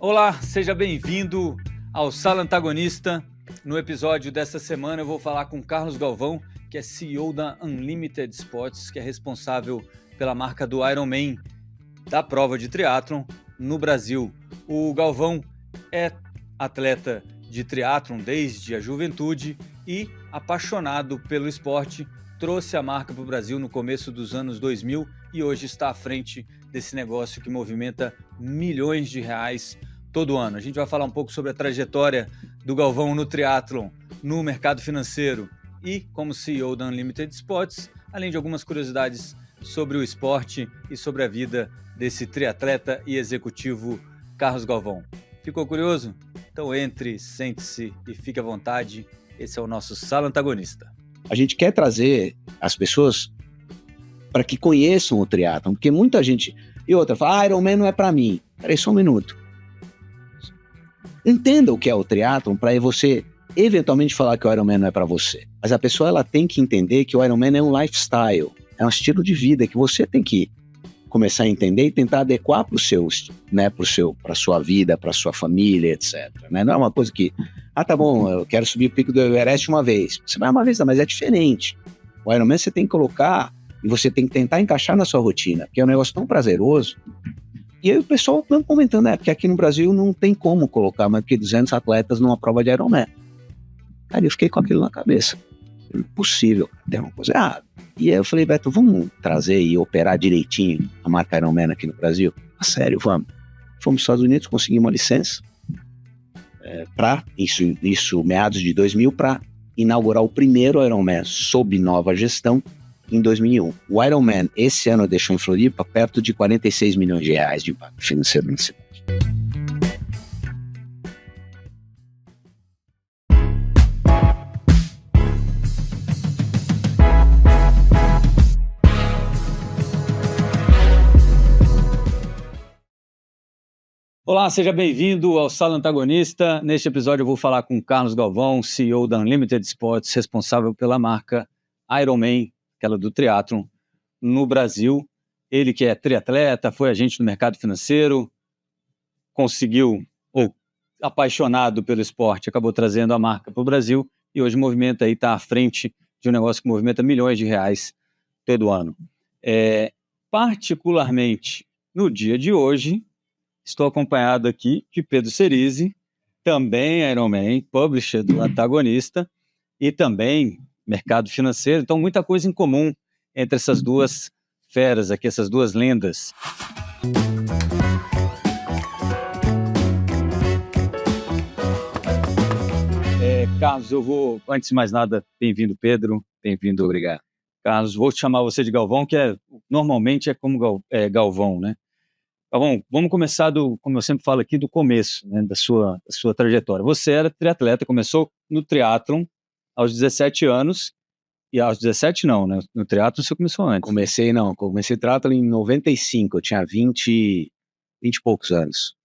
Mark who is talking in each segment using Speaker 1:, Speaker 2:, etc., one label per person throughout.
Speaker 1: Olá, seja bem-vindo ao Sala Antagonista. No episódio desta semana eu vou falar com Carlos Galvão, que é CEO da Unlimited Sports, que é responsável pela marca do Ironman, da prova de triatlon no Brasil. O Galvão é atleta de triatlon desde a juventude e apaixonado pelo esporte, trouxe a marca para o Brasil no começo dos anos 2000 e hoje está à frente desse negócio que movimenta milhões de reais todo ano. A gente vai falar um pouco sobre a trajetória do Galvão no triatlon, no mercado financeiro e como CEO da Unlimited Sports, além de algumas curiosidades sobre o esporte e sobre a vida desse triatleta e executivo Carlos Galvão. Ficou curioso? Então entre, sente-se e fique à vontade. Esse é o nosso Sala Antagonista.
Speaker 2: A gente quer trazer as pessoas para que conheçam o triatlon, porque muita gente... E outra, fala, Ironman não é para mim. Peraí, só um minuto. Entenda o que é o triatlon para você eventualmente falar que o Ironman não é para você. Mas a pessoa ela tem que entender que o Ironman é um lifestyle, é um estilo de vida que você tem que começar a entender e tentar adequar para o seu, né, para sua vida, para sua família, etc. Né? Não é uma coisa que, tá bom, eu quero subir o pico do Everest uma vez. Você vai uma vez, mas é diferente. O Ironman você tem que colocar e você tem que tentar encaixar na sua rotina, porque é um negócio tão prazeroso. E aí o pessoal tá comentando, porque aqui no Brasil não tem como colocar mais do que 200 atletas numa prova de Ironman. Cara, eu fiquei com aquilo na cabeça. Impossível, tem uma coisa errada. E aí eu falei, Beto, vamos trazer e operar direitinho a marca Ironman aqui no Brasil? Sério, vamos. Fomos nos Estados Unidos, conseguimos uma licença para isso meados de 2000, para inaugurar o primeiro Ironman sob nova gestão em 2001. O Ironman esse ano deixou em Floripa perto de 46 milhões de reais de impacto financeiro na cidade.
Speaker 1: Olá, seja bem-vindo ao Sala Antagonista. Neste episódio eu vou falar com Carlos Galvão, CEO da Unlimited Sports, responsável pela marca Ironman, aquela do triatlon, no Brasil. Ele que é triatleta, foi agente no mercado financeiro, apaixonado pelo esporte, acabou trazendo a marca para o Brasil e hoje movimenta aí, está à frente de um negócio que movimenta milhões de reais todo ano. Particularmente no dia de hoje, estou acompanhado aqui de Pedro Cerizzi, também Ironman, publisher do Antagonista e também mercado financeiro. Então, muita coisa em comum entre essas duas feras aqui, essas duas lendas. Carlos, eu vou, antes de mais nada, bem-vindo, Pedro. Bem-vindo.
Speaker 2: Obrigado.
Speaker 1: Carlos, vou te chamar você de Galvão, que normalmente é como Galvão, né? Galvão, vamos começar como eu sempre falo aqui, do começo, né, da sua trajetória. Você era triatleta, começou no triatlon aos 17 anos, e aos 17 não, né? No triatlon você começou antes.
Speaker 2: Comecei triatlon em 95, eu tinha 20 e poucos anos.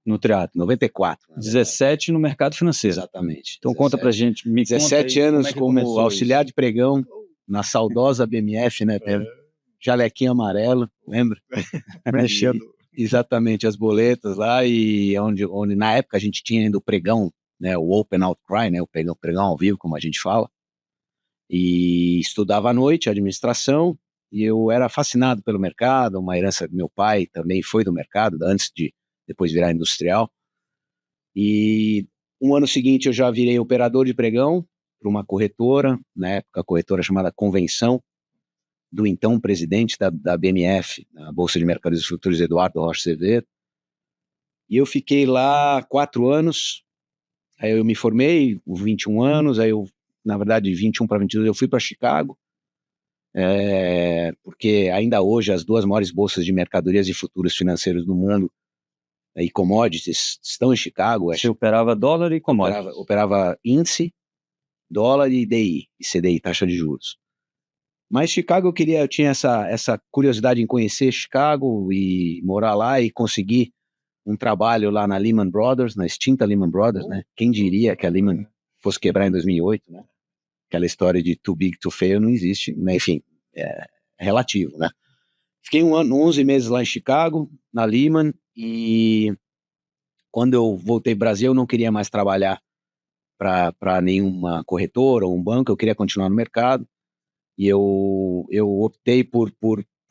Speaker 1: No triatlon.
Speaker 2: 94.
Speaker 1: 17 no mercado financeiro.
Speaker 2: Exatamente.
Speaker 1: Então 17. Conta pra gente.
Speaker 2: 17 anos como auxiliar de pregão na saudosa BMF, né, Pedro? Jalequinho amarelo, lembra?
Speaker 3: Mexendo.
Speaker 2: Exatamente, as boletas lá, e onde na época a gente tinha ainda o pregão, né, o Open Outcry, né, o pregão ao vivo, como a gente fala, e estudava à noite, administração, e eu era fascinado pelo mercado, uma herança do meu pai também foi do mercado, antes de depois virar industrial, e um ano seguinte eu já virei operador de pregão para uma corretora, na época a corretora chamada Convenção, do então presidente da BMF, na Bolsa de Mercados e Futuros, Eduardo Rocha Azevedo. E eu fiquei lá 4 anos, aí eu me formei, com 21 anos, aí eu, na verdade, de 21 para 22, eu fui para Chicago, porque ainda hoje as duas maiores bolsas de mercadorias e futuros financeiros do mundo e commodities estão em Chicago.
Speaker 1: Você operava dólar e commodities?
Speaker 2: Operava índice, dólar e DI, e CDI, taxa de juros. Mas Chicago eu tinha essa curiosidade em conhecer Chicago e morar lá e conseguir um trabalho lá na Lehman Brothers, na extinta Lehman Brothers, né? Quem diria que a Lehman fosse quebrar em 2008, né? Aquela história de too big to fail não existe, né? Enfim, é relativo, né? Fiquei 11 meses lá em Chicago, na Lehman, e quando eu voltei para o Brasil, eu não queria mais trabalhar para nenhuma corretora ou um banco, eu queria continuar no mercado. E eu optei por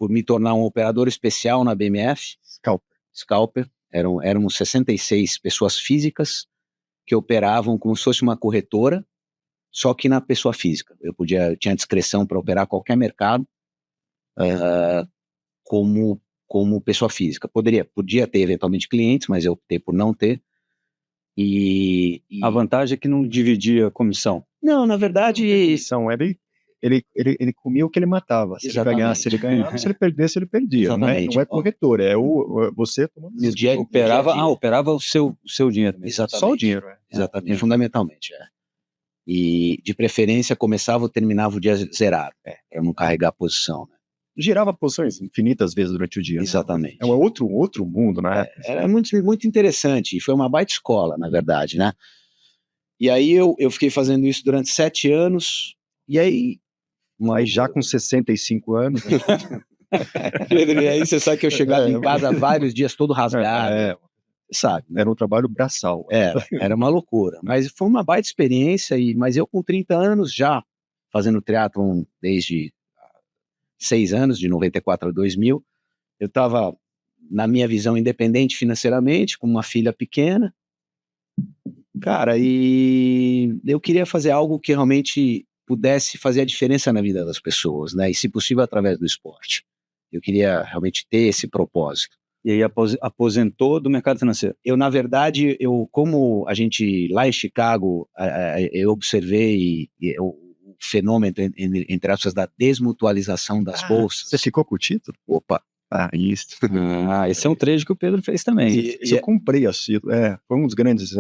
Speaker 2: me tornar um operador especial na BMF. Scalper. Eram 66 pessoas físicas que operavam como se fosse uma corretora, só que na pessoa física. Eu tinha discrição para operar qualquer mercado como pessoa física. Podia ter eventualmente clientes, mas eu optei por não ter.
Speaker 1: A vantagem é que não dividia a comissão.
Speaker 2: Não, na verdade...
Speaker 3: Ele comia o que ele matava. Se
Speaker 2: Exatamente.
Speaker 3: ele ganhasse, ele ganhava. Se ele perdesse, ele perdia. Não é corretor, você tomando
Speaker 1: operava o seu dinheiro mesmo.
Speaker 2: Exatamente.
Speaker 3: Só o dinheiro.
Speaker 2: Exatamente, fundamentalmente. E de preferência começava ou terminava o dia zerado, para não carregar a posição. Né?
Speaker 3: Girava posições infinitas vezes durante o dia.
Speaker 2: Exatamente.
Speaker 3: Né? É outro mundo, né?
Speaker 2: Era muito, muito interessante, e foi uma baita escola, na verdade, né? E aí eu fiquei fazendo isso durante 7 anos, e aí...
Speaker 3: Aí já com 65 anos...
Speaker 2: Pedro, e aí você sabe que eu chegava em casa vários dias todo rasgado, sabe? Né?
Speaker 3: Era um trabalho braçal.
Speaker 2: Era uma loucura, mas foi uma baita experiência, mas eu com 30 anos já, fazendo triatlon desde 6 anos, de 94 a 2000, eu estava, na minha visão, independente financeiramente, com uma filha pequena, cara, e eu queria fazer algo que realmente pudesse fazer a diferença na vida das pessoas, né? E se possível através do esporte. Eu queria realmente ter esse propósito.
Speaker 1: E aí aposentou do mercado financeiro?
Speaker 2: Eu, na verdade, como a gente, lá em Chicago, eu observei o fenômeno, entre aspas, da desmutualização das bolsas.
Speaker 3: Você ficou com o título?
Speaker 2: Opa!
Speaker 3: Isso.
Speaker 1: Esse é um trade que o Pedro fez também.
Speaker 3: Eu comprei a título. Foi um dos grandes...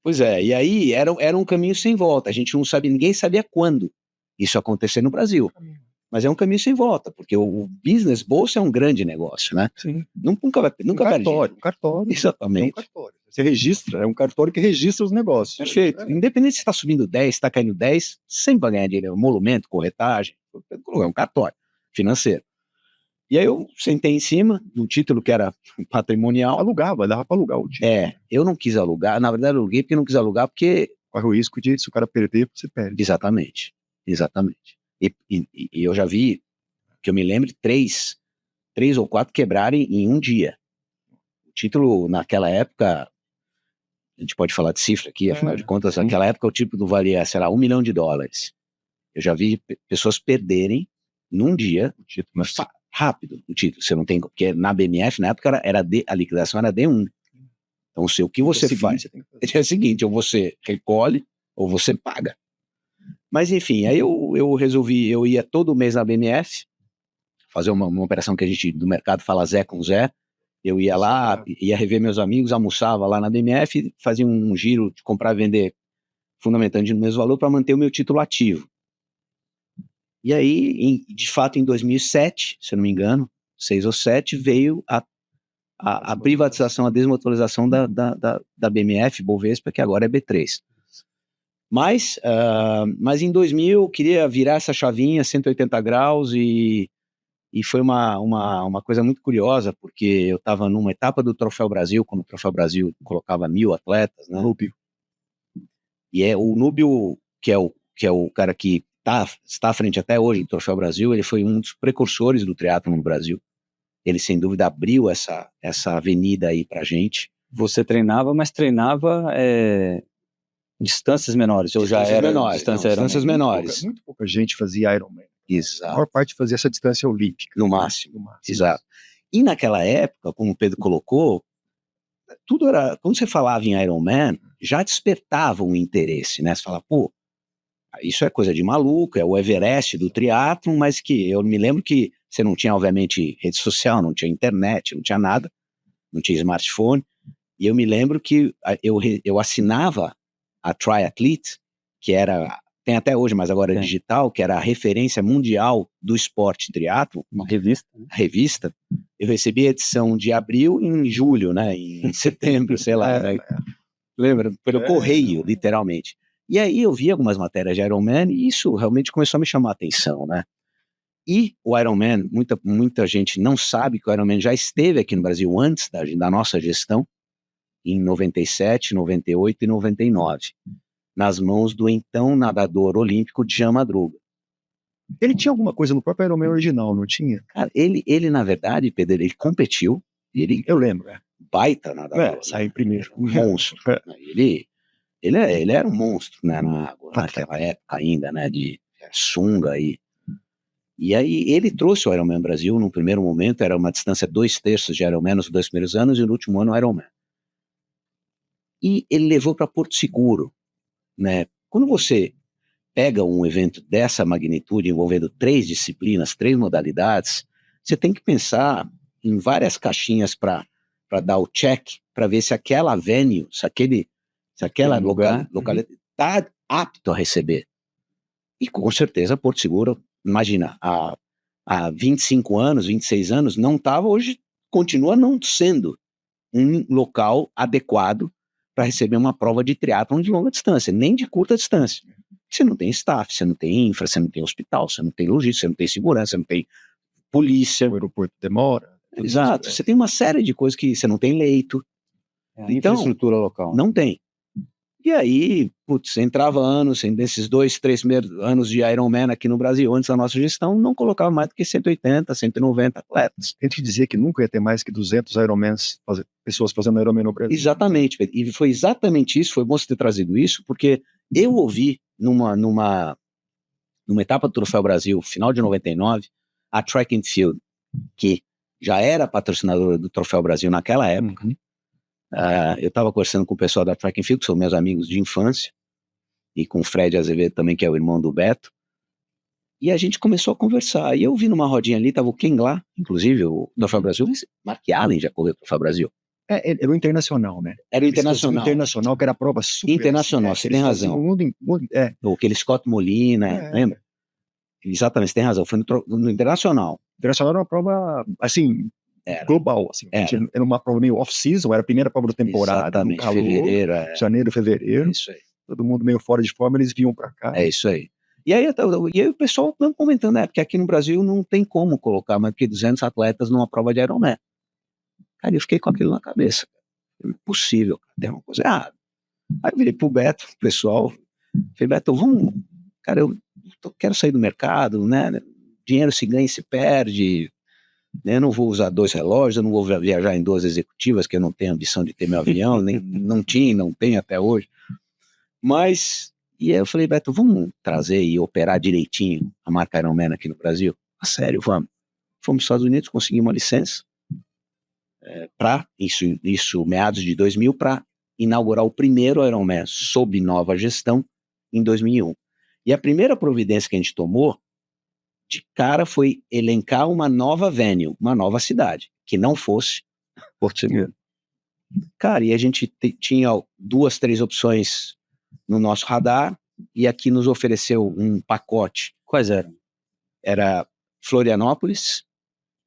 Speaker 2: Pois e aí era um caminho sem volta, a gente não sabia, ninguém sabia quando isso acontecer no Brasil, mas é um caminho sem volta, porque o business bolsa é um grande negócio, né?
Speaker 3: Sim.
Speaker 2: Nunca vai
Speaker 3: um cartório.
Speaker 2: Exatamente.
Speaker 3: É um cartório. Você registra, é um cartório que registra os negócios.
Speaker 2: Perfeito. Independente se está subindo 10, se está caindo 10, sempre vai ganhar dinheiro, emolumento, corretagem, é um cartório financeiro. E aí eu sentei em cima do título que era patrimonial.
Speaker 3: Dava para alugar o título.
Speaker 2: Eu não quis alugar, na verdade eu aluguei porque não quis alugar, porque...
Speaker 3: Corre o risco de, se o cara perder, você perde.
Speaker 2: Exatamente. E eu já vi, que eu me lembro, 3 ou 4 quebrarem em um dia. O título, naquela época, a gente pode falar de cifra aqui, afinal de contas, naquela época o título valia, sei lá, $1 milhão. Eu já vi pessoas perderem num dia o título, mas rápido o título. Você não tem, porque na BMF, na época, a liquidação era D1. Então, o que você faz é o seguinte, ou você recolhe, ou você paga. Mas, enfim, aí eu resolvi, eu ia todo mês na BMF, fazer uma operação que a gente, do mercado, fala Zé com Zé. Eu ia lá, ia rever meus amigos, almoçava lá na BMF, fazia um giro de comprar e vender, fundamentando no mesmo valor, para manter o meu título ativo. E aí, de fato, em 2007, se eu não me engano, 6 ou 7, veio a privatização, a desmutualização da BMF, Bovespa, que agora é B3. Mas em 2000 eu queria virar essa chavinha 180 graus e foi uma coisa muito curiosa, porque eu estava numa etapa do Troféu Brasil, quando o Troféu Brasil colocava 1000 atletas, né?
Speaker 3: Núbio.
Speaker 2: E o Núbio, que é o cara que está à frente até hoje do Troféu Brasil, ele foi um dos precursores do triatlon no Brasil. Ele, sem dúvida, abriu essa avenida aí pra gente.
Speaker 1: Você treinava, mas treinava distâncias menores, ou já era
Speaker 2: distâncias menores.
Speaker 3: Muito pouca gente fazia Ironman.
Speaker 2: Exato.
Speaker 3: A maior parte fazia essa distância olímpica.
Speaker 2: No máximo. Exato. E naquela época, como o Pedro colocou, tudo era... Quando você falava em Ironman, já despertava um interesse, né? Você fala, pô, isso é coisa de maluco, é o Everest do triatlon, mas que eu me lembro que você não tinha, obviamente, rede social, não tinha internet, não tinha nada, não tinha smartphone, e eu me lembro que eu assinava a Triathlete, que tem até hoje, mas agora é digital, que era a referência mundial do esporte triatlon.
Speaker 1: Uma revista. Né?
Speaker 2: Revista. Eu recebi a edição de abril em julho, né, em setembro, sei lá. Né? Lembra? Pelo correio, literalmente. E aí eu vi algumas matérias de Ironman e isso realmente começou a me chamar a atenção, né? E o Ironman, muita gente não sabe que o Ironman já esteve aqui no Brasil antes da nossa gestão. em 97, 98 e 99, nas mãos do então nadador olímpico Jean Madruga.
Speaker 3: Ele tinha alguma coisa no próprio Ironman original, não tinha?
Speaker 2: Cara, ele na verdade, Pedro, ele competiu,
Speaker 3: eu lembro,
Speaker 2: baita nadador,
Speaker 3: saiu primeiro.
Speaker 2: Um monstro. Ele era um monstro, né, na água, naquela época ainda, né, de sunga e aí ele trouxe o Ironman Brasil. No primeiro momento era uma distância 2/3 de Ironman nos 2 primeiros anos, e no último ano Ironman. E ele levou para Porto Seguro, né? Quando você pega um evento dessa magnitude, envolvendo 3 disciplinas, 3 modalidades, você tem que pensar em várias caixinhas para dar o check, para ver se aquela venue, se aquela localidade está apto a receber. E com certeza Porto Seguro, imagina, há 25 anos, 26 anos, não estava, hoje continua não sendo um local adequado para receber uma prova de triatlon de longa distância, nem de curta distância. Você não tem staff, você não tem infra, você não tem hospital, você não tem logística, você não tem segurança, você não tem polícia.
Speaker 3: O aeroporto demora.
Speaker 2: Exato, você tem uma série de coisas que você não tem leito. Então,
Speaker 1: infraestrutura local.
Speaker 2: Não tem. E aí, putz, entrava anos, nesses 2, 3 primeiros anos de Ironman aqui no Brasil, antes da nossa gestão, não colocava mais do que 180, 190 atletas.
Speaker 3: Tem que dizer que nunca ia ter mais que 200 Ironmans, pessoas fazendo Ironman no Brasil.
Speaker 2: Exatamente, e foi exatamente isso, foi bom você ter trazido isso, porque eu ouvi numa etapa do Troféu Brasil, final de 99, a Track and Field, que já era patrocinadora do Troféu Brasil naquela época. Eu estava conversando com o pessoal da Track and Field, que são meus amigos de infância, e com o Fred Azevedo também, que é o irmão do Beto, e a gente começou a conversar, e eu vi numa rodinha ali, estava o Ken lá, inclusive o Troféu Brasil, mas Mark Allen já correu o Troféu Brasil.
Speaker 3: Era o internacional, né?
Speaker 2: Era o internacional.
Speaker 3: Internacional, que era a prova super...
Speaker 2: Internacional, você tem razão. Aquele Scott Molina, lembra? Exatamente, você tem razão, foi no internacional.
Speaker 3: Internacional era uma prova, assim, global, assim. Era uma prova meio off-season, era a primeira prova da temporada.
Speaker 2: Exatamente,
Speaker 3: calor, fevereiro. Janeiro, fevereiro.
Speaker 2: Isso aí.
Speaker 3: Todo mundo meio fora de forma, eles vinham pra cá.
Speaker 2: É isso aí. E aí o pessoal comentando, porque aqui no Brasil não tem como colocar mais que 200 atletas numa prova de Ironman. Cara, eu fiquei com aquilo na cabeça. Impossível, tem uma coisa errada. Aí eu virei pro Beto, o pessoal, falei, Beto, vamos, cara, eu quero sair do mercado, né? Dinheiro se ganha e se perde, né? Eu não vou usar 2 relógios, eu não vou viajar em 2 executivas, que eu não tenho ambição de ter meu avião, nem não tenho até hoje. Mas, e aí eu falei, Beto, vamos trazer e operar direitinho a marca Ironman aqui no Brasil? A sério, vamos. Fomos aos Estados Unidos, conseguimos uma licença, para isso meados de 2000, para inaugurar o primeiro Ironman sob nova gestão em 2001. E a primeira providência que a gente tomou de cara foi elencar uma nova venue, uma nova cidade, que não fosse Porto Seguro. Cara, e a gente tinha 2, 3 opções no nosso radar, e aqui nos ofereceu um pacote.
Speaker 1: Quais eram?
Speaker 2: Era Florianópolis,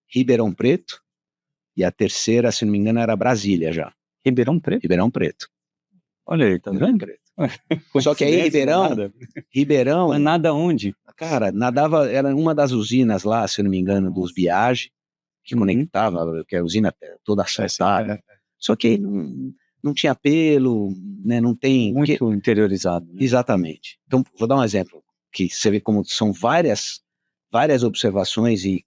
Speaker 2: Ribeirão Preto, e a terceira, se não me engano, era Brasília já.
Speaker 1: Ribeirão Preto?
Speaker 2: Ribeirão Preto.
Speaker 1: Olha aí, tá vendo?
Speaker 2: Só que aí Ribeirão...
Speaker 1: Mas nada onde?
Speaker 2: Cara, era uma das usinas lá, se não me engano, dos Biage, que conectava, que a usina toda assaltada. Só que não tinha apelo, né, não tem...
Speaker 1: Muito interiorizado. Né?
Speaker 2: Exatamente. Então, vou dar um exemplo, que você vê como são várias observações e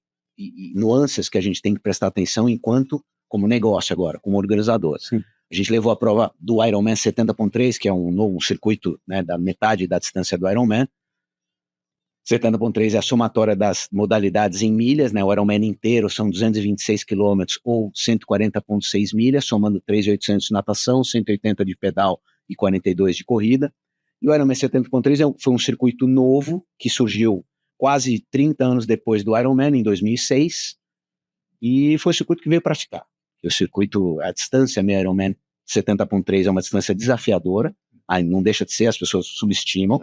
Speaker 2: nuances que a gente tem que prestar atenção como negócio agora, como organizador.
Speaker 1: Sim.
Speaker 2: A gente levou a prova do Ironman 70.3, que é um novo circuito, né, da metade da distância do Ironman. 70.3 é a somatória das modalidades em milhas, né? O Ironman inteiro são 226 quilômetros ou 140.6 milhas, somando 3.800 de natação, 180 de pedal e 42 de corrida. E o Ironman 70.3 foi um circuito novo que surgiu quase 30 anos depois do Ironman, em 2006, e foi o circuito que veio para ficar. O circuito, a distância meio Ironman 70.3 é uma distância desafiadora, não deixa de ser, as pessoas subestimam,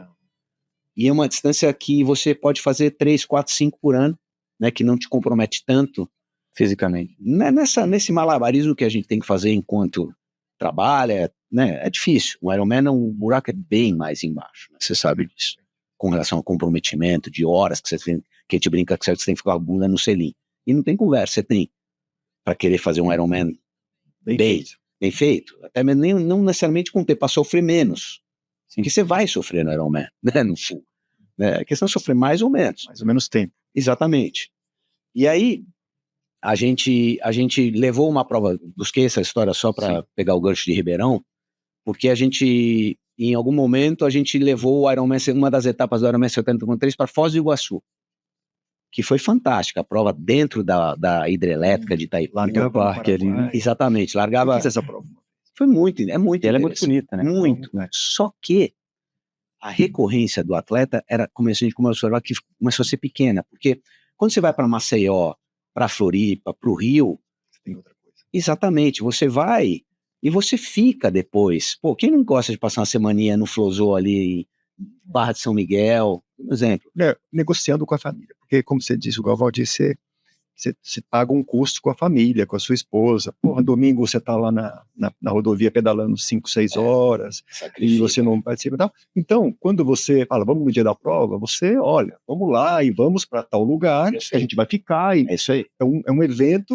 Speaker 2: e é uma distância que você pode fazer 3, 4, 5 por ano, né, que não te compromete tanto
Speaker 1: fisicamente.
Speaker 2: Nesse malabarismo que a gente tem que fazer enquanto trabalha, né, é difícil. O Ironman, o buraco é bem mais embaixo, né, você sabe disso. Com relação ao comprometimento, de horas que você tem, que a gente brinca que você tem que ficar com a bunda no selim. E não tem conversa, você tem para querer fazer um Ironman bem Bem feito. Até mesmo não necessariamente com o tempo, para sofrer menos. Porque você vai sofrer no Ironman, né, no full. A questão é sofrer mais ou menos.
Speaker 3: Mais ou menos tempo.
Speaker 2: Exatamente. E aí, a gente levou uma prova, busquei essa história só para pegar o gancho de Ribeirão, porque em algum momento, a gente levou o Ironman, uma das etapas do Ironman 70.3 para Foz do Iguaçu, que foi fantástica, a prova dentro da hidrelétrica de Itaipu.
Speaker 3: Largava parque ali, né?
Speaker 2: Exatamente, largava...
Speaker 3: Eu fiz essa prova.
Speaker 2: Foi muito
Speaker 3: ela é muito bonita, né?
Speaker 2: Muito. Só que a recorrência do atleta a gente começou a observar que começou a ser pequena, porque quando você vai para Maceió, para Floripa, para o Rio,
Speaker 3: você tem outra coisa.
Speaker 2: Exatamente, você vai e você fica depois. Pô, quem não gosta de passar uma semaninha no Flosô ali em Barra de São Miguel, por exemplo?
Speaker 3: Negociando com a família, porque como você disse, o Galvão disse, você paga um custo com a família, com a sua esposa. Porra, domingo você tá lá na rodovia pedalando 5, 6 horas, e você não participa e tal. Então, quando você fala, vamos no dia da prova, você, olha, vamos lá e vamos para tal lugar, que a gente vai ficar. E
Speaker 2: é isso aí.
Speaker 3: É um evento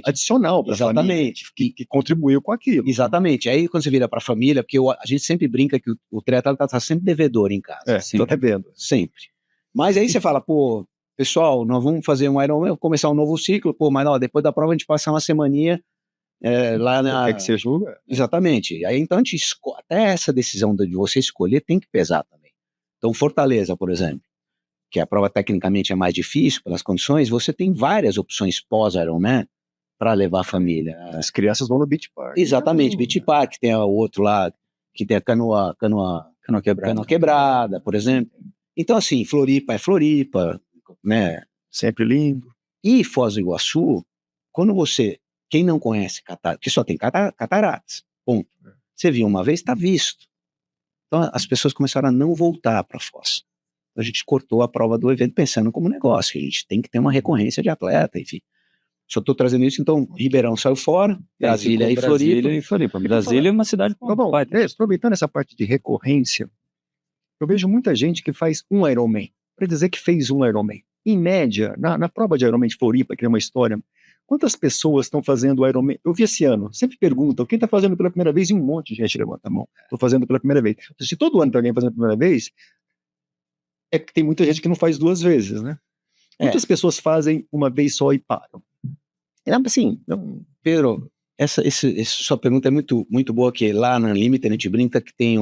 Speaker 3: adicional para a família, que contribuiu com aquilo.
Speaker 2: Exatamente. Aí quando você vira para a família, porque a gente sempre brinca que o triatleta tá sempre devedor em casa.
Speaker 3: Tô devendo.
Speaker 2: Sempre. Mas aí você fala, pô, pessoal, nós vamos fazer um Ironman, começar um novo ciclo, pô, mas não, depois da prova a gente passa uma semaninha lá na...
Speaker 3: O que você julga?
Speaker 2: Exatamente. Aí então até essa decisão de você escolher tem que pesar também. Então Fortaleza, por exemplo, que a prova tecnicamente é mais difícil pelas condições, você tem várias opções pós-Ironman para levar a família.
Speaker 3: As crianças vão no Beach Park.
Speaker 2: Exatamente, Beach Park, tem o outro lá, que tem a canoa quebrada, por exemplo. Então assim, Floripa é Floripa, né?
Speaker 3: Sempre lindo.
Speaker 2: E Foz do Iguaçu, quem não conhece que só tem cataratas, ponto. Você viu uma vez, está visto. Então as pessoas começaram a não voltar para Foz. A gente cortou a prova do evento pensando como negócio, que a gente tem que ter uma recorrência de atleta, enfim. Só estou trazendo isso, então Ribeirão saiu fora, Brasília e Floripa.
Speaker 4: Brasília é uma cidade com
Speaker 3: aproveitando essa parte de recorrência, eu vejo muita gente que faz um Ironman, para dizer que fez um Ironman. Em média, na prova de Ironman de Floripa, que é uma história, quantas pessoas estão fazendo o Ironman? Eu vi esse ano, sempre perguntam, quem está fazendo pela primeira vez? E um monte de gente levanta a mão. Estou fazendo pela primeira vez. Se todo ano tem alguém fazendo pela primeira vez, é que tem muita gente que não faz 2 vezes, né? Quantas pessoas fazem uma vez só e param?
Speaker 2: Assim, Pedro, essa sua pergunta é muito, muito boa, que lá na Unlimited a gente brinca que tem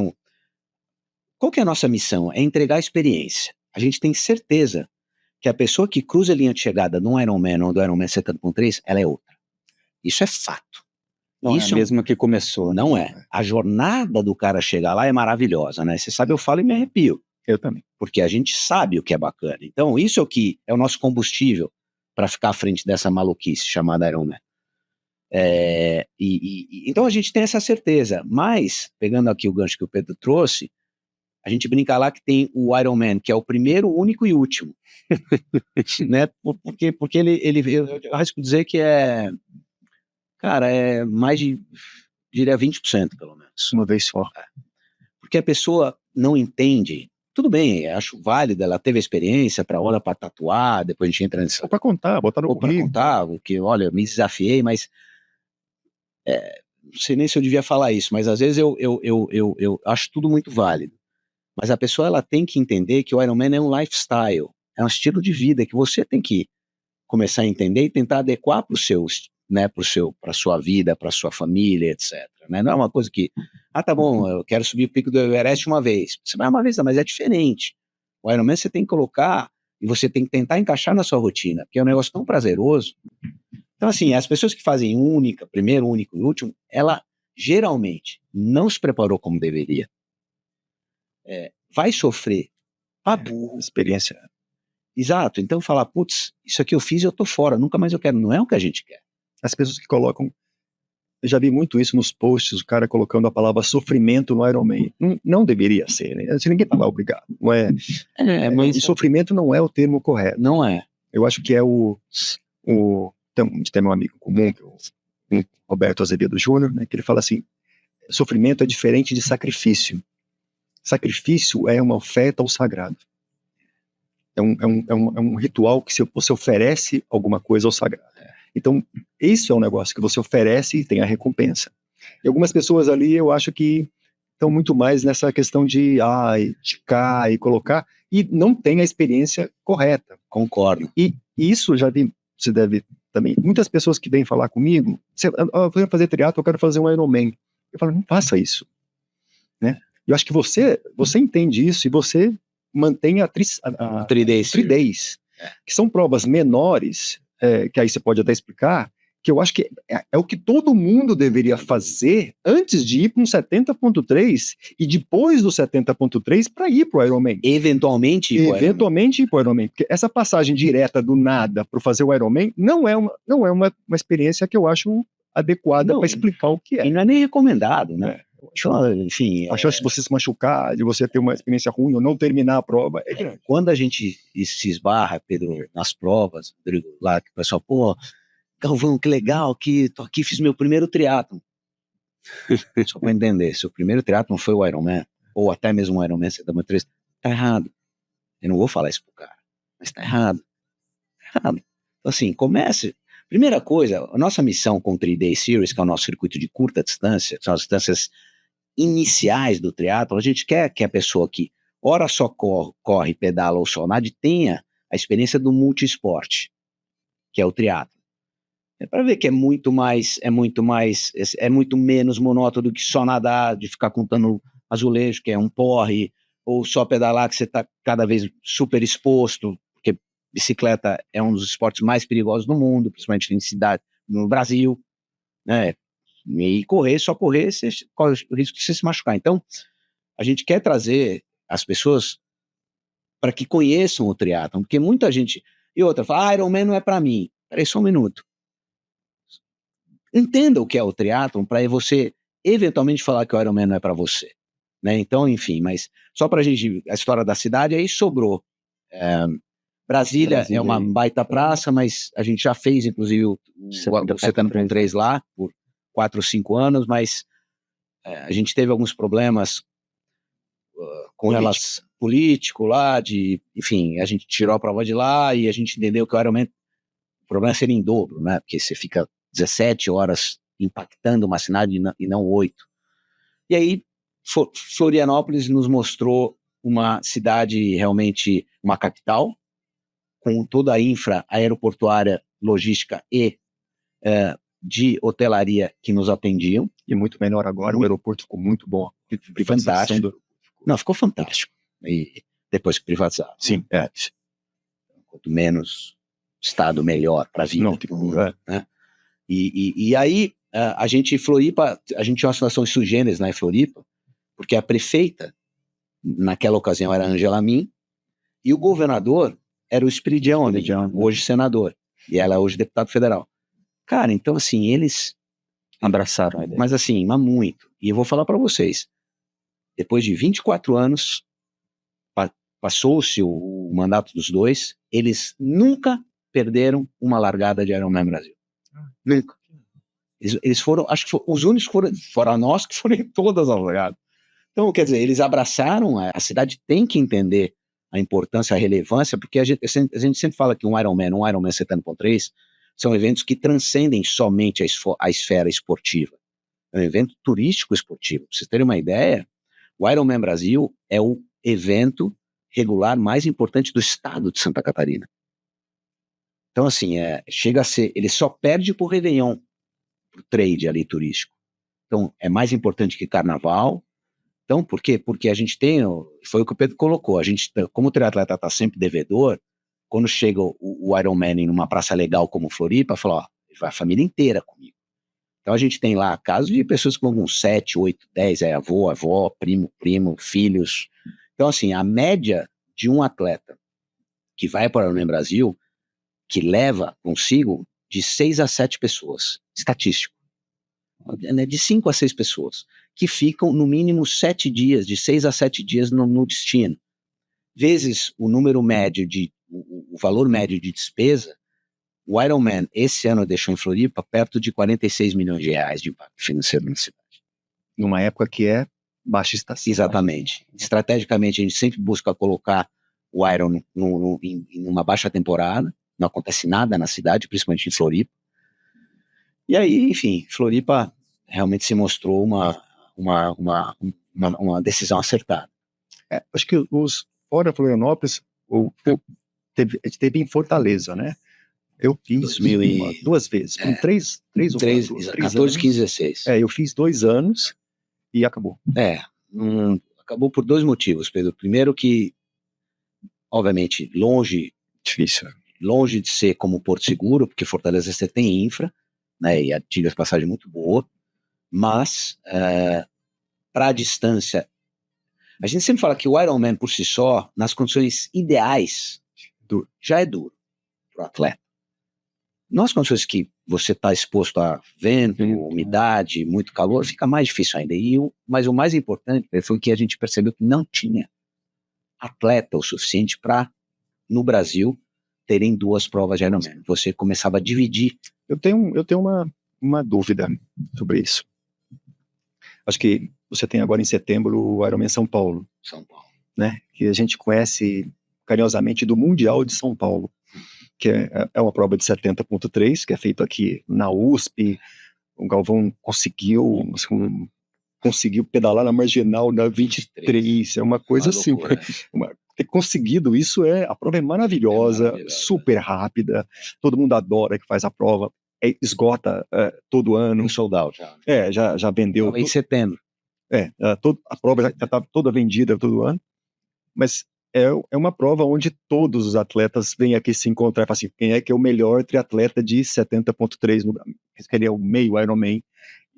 Speaker 2: Qual que é a nossa missão? É entregar a experiência. A gente tem certeza que a pessoa que cruza a linha de chegada no Ironman ou do Ironman 70.3, ela é outra. Isso é fato.
Speaker 4: Não é a mesma que começou.
Speaker 2: Não é. A jornada do cara chegar lá é maravilhosa, né? Você sabe, eu falo e me arrepio.
Speaker 3: Eu também.
Speaker 2: Porque a gente sabe o que é bacana. Então, isso é o que é o nosso combustível para ficar à frente dessa maluquice chamada Ironman. Então a gente tem essa certeza. Mas, pegando aqui o gancho que o Pedro trouxe, a gente brinca lá que tem o Ironman, que é o primeiro, único e último. Né? Porque eu arrisco dizer que é mais de, diria 20%, pelo menos.
Speaker 3: Uma vez só.
Speaker 2: Porque a pessoa não entende. Tudo bem, acho válido, ela teve a experiência para tatuar, depois a gente entra nessa...
Speaker 3: Ou para contar, botar no currículo.
Speaker 2: Para contar, que olha, me desafiei, mas... não sei nem se eu devia falar isso, mas às vezes eu acho tudo muito válido. Mas a pessoa, ela tem que entender que o Ironman é um lifestyle, é um estilo de vida que você tem que começar a entender e tentar adequar para a sua vida, para a sua família, etc. Né? Não é uma coisa que, tá bom, eu quero subir o pico do Everest uma vez. Você vai uma vez, mas é diferente. O Ironman você tem que colocar e você tem que tentar encaixar na sua rotina, porque é um negócio tão prazeroso. Então, assim, as pessoas que fazem primeiro, único e último, ela geralmente não se preparou como deveria. Vai sofrer pra burro.
Speaker 3: Experiência.
Speaker 2: Exato. Então falar, putz, isso aqui eu fiz e eu tô fora, nunca mais eu quero. Não é o que a gente quer.
Speaker 3: As pessoas que colocam, eu já vi muito isso nos posts, o cara colocando a palavra sofrimento no Ironman. Não deveria ser, né? Assim, ninguém tá lá obrigado. Não é, mas sofrimento não é o termo correto.
Speaker 2: Não é.
Speaker 3: Eu acho que é a gente tem um amigo comum, que é o Roberto Azevedo Júnior, né, que ele fala assim, sofrimento é diferente de sacrifício. Sacrifício é uma oferta ao sagrado. É um ritual que você oferece alguma coisa ao sagrado. Então, isso é um negócio que você oferece e tem a recompensa. E algumas pessoas ali, eu acho que estão muito mais nessa questão de esticar e colocar, e não tem a experiência correta.
Speaker 2: Concordo.
Speaker 3: E isso você deve também, muitas pessoas que vêm falar comigo, eu vou fazer triatlo, eu quero fazer um Ironman. Eu falo, não faça isso, né? Eu acho que você entende isso e você mantém a
Speaker 2: 3
Speaker 3: days, que são provas menores, que aí você pode até explicar, que eu acho que é o que todo mundo deveria fazer antes de ir para um 70.3 e depois do 70.3 para ir para o Ironman.
Speaker 2: Eventualmente ir
Speaker 3: para o Ironman. Porque essa passagem direta do nada para fazer o Ironman não é uma experiência que eu acho adequada para explicar o que é.
Speaker 2: E não é nem recomendado, né? Enfim,
Speaker 3: a chance de você se machucar, de você ter uma experiência ruim ou não terminar a prova é grande.
Speaker 2: Quando a gente se esbarra, Pedro, nas provas, Rodrigo, lá que o pessoal, pô, Galvão, que legal, que tô aqui, fiz meu primeiro triatlon. Só para entender, se o primeiro triatlon foi o Ironman, ou até mesmo o Ironman 73, tá errado. Eu não vou falar isso pro cara, mas tá errado. Tá errado. Então assim, comece. Primeira coisa, a nossa missão com o 3-Day Series, que é o nosso circuito de curta distância, que são as distâncias iniciais do triatlon, a gente quer que a pessoa que ora só corre, pedala ou só nada, tenha a experiência do multiesporte, que é o triatlon. É para ver que é muito menos monótono do que só nadar, de ficar contando azulejo, que é um porre, ou só pedalar, que você está cada vez super exposto, porque bicicleta é um dos esportes mais perigosos do mundo, principalmente em cidade, no Brasil, né? E só correr, você corre o risco de você se machucar. Então, a gente quer trazer as pessoas para que conheçam o triatlon, porque muita gente, e outra, fala, Ironman não é para mim. Peraí, só um minuto. Entenda o que é o triatlon para você eventualmente falar que o Ironman não é para você, né? Então, enfim, mas só para a gente, a história da cidade, aí sobrou. Brasília é uma baita praça, mas a gente já fez, inclusive, o 70.3 lá, por 4 ou 5 anos, mas a gente teve alguns problemas com relação político lá, enfim, a gente tirou a prova de lá e a gente entendeu que o Ironman, o problema é ser em dobro, né? Porque você fica 17 horas impactando uma cidade e não 8. E aí, Florianópolis nos mostrou uma cidade realmente, uma capital, com toda a infra aeroportuária, logística e de hotelaria que nos atendiam.
Speaker 3: E muito melhor agora, o aeroporto ficou muito bom.
Speaker 2: Fantástico. Não, ficou fantástico. E depois que privatizaram.
Speaker 3: Sim,
Speaker 2: Quanto menos Estado, melhor para a vida. Né? E aí, a gente, Floripa, a gente tinha uma situação sui generis lá em Floripa, porque a prefeita, naquela ocasião, era a Angela Min, e o governador era o Espiridião, hoje senador, e ela é hoje deputado federal. Cara, então assim, eles
Speaker 4: abraçaram a ideia.
Speaker 2: Mas assim, mas muito. E eu vou falar para vocês, depois de 24 anos, passou-se o mandato dos dois, eles nunca perderam uma largada de Ironman Brasil. Nunca. Eles foram, acho que os únicos foram nós que foram em todas as largadas. Então, quer dizer, eles abraçaram, a cidade tem que entender a importância, a relevância, porque a gente sempre fala que um Ironman 70.3, são eventos que transcendem somente a esfera esportiva. É um evento turístico esportivo. Pra vocês terem uma ideia, o Ironman Brasil é o evento regular mais importante do estado de Santa Catarina. Então, assim, chega a ser, ele só perde por Réveillon, pro trade ali turístico. Então, é mais importante que Carnaval. Então, por quê? Porque a gente tem, foi o que o Pedro colocou, a gente, como o triatleta está sempre devedor, quando chega o Ironman em uma praça legal como Floripa, fala, ó, vai a família inteira comigo. Então a gente tem lá casos de pessoas com alguns 7, 8, 10, avó, primo, filhos. Então assim, a média de um atleta que vai para o Ironman Brasil, que leva consigo de 6 a 7 pessoas, estatístico, né, de 5 a 6 pessoas, que ficam no mínimo 7 dias, de 6 a 7 dias no destino, vezes o número médio o valor médio de despesa. O Ironman esse ano deixou em Floripa perto de 46 milhões de reais de impacto financeiro na cidade.
Speaker 3: Numa época que é baixa estação.
Speaker 2: Exatamente. Estrategicamente a gente sempre busca colocar o Iron em uma baixa temporada, não acontece nada na cidade, principalmente em Floripa. E aí, enfim, Floripa realmente se mostrou uma decisão acertada.
Speaker 3: Acho que fora Florianópolis, teve em Fortaleza, né? Eu fiz 2 vezes, com 3 ou 4 anos.
Speaker 2: 14, 15, 16.
Speaker 3: Eu fiz 2 anos e acabou.
Speaker 2: Acabou por 2 motivos, Pedro. Primeiro que, obviamente,
Speaker 3: difícil,
Speaker 2: longe de ser como Porto Seguro, porque Fortaleza você tem infra, né, e a diga de passagem muito boa, mas para a distância, a gente sempre fala que o Ironman por si só, nas condições ideais, já é duro para o atleta. Nas condições que você está exposto a vento, umidade, muito calor, fica mais difícil ainda. Mas o mais importante foi que a gente percebeu que não tinha atleta o suficiente para, no Brasil, terem 2 provas de Ironman. Você começava a dividir.
Speaker 3: Eu tenho uma dúvida sobre isso. Acho que você tem agora em setembro o Ironman São Paulo. Né? Que a gente conhece carinhosamente do Mundial de São Paulo, que é uma prova de 70.3, que é feito aqui na USP. O Galvão conseguiu pedalar na marginal da 23. É uma coisa assim. Ter conseguido isso, a prova é maravilhosa, super rápida, todo mundo adora que faz a prova, esgota todo ano.
Speaker 2: Um sold out.
Speaker 3: Já vendeu.
Speaker 2: Em setembro.
Speaker 3: A prova já está toda vendida todo ano, mas é uma prova onde todos os atletas vêm aqui se encontrar e falam assim, quem é que é o melhor triatleta de 70.3, que seria o meio Ironman.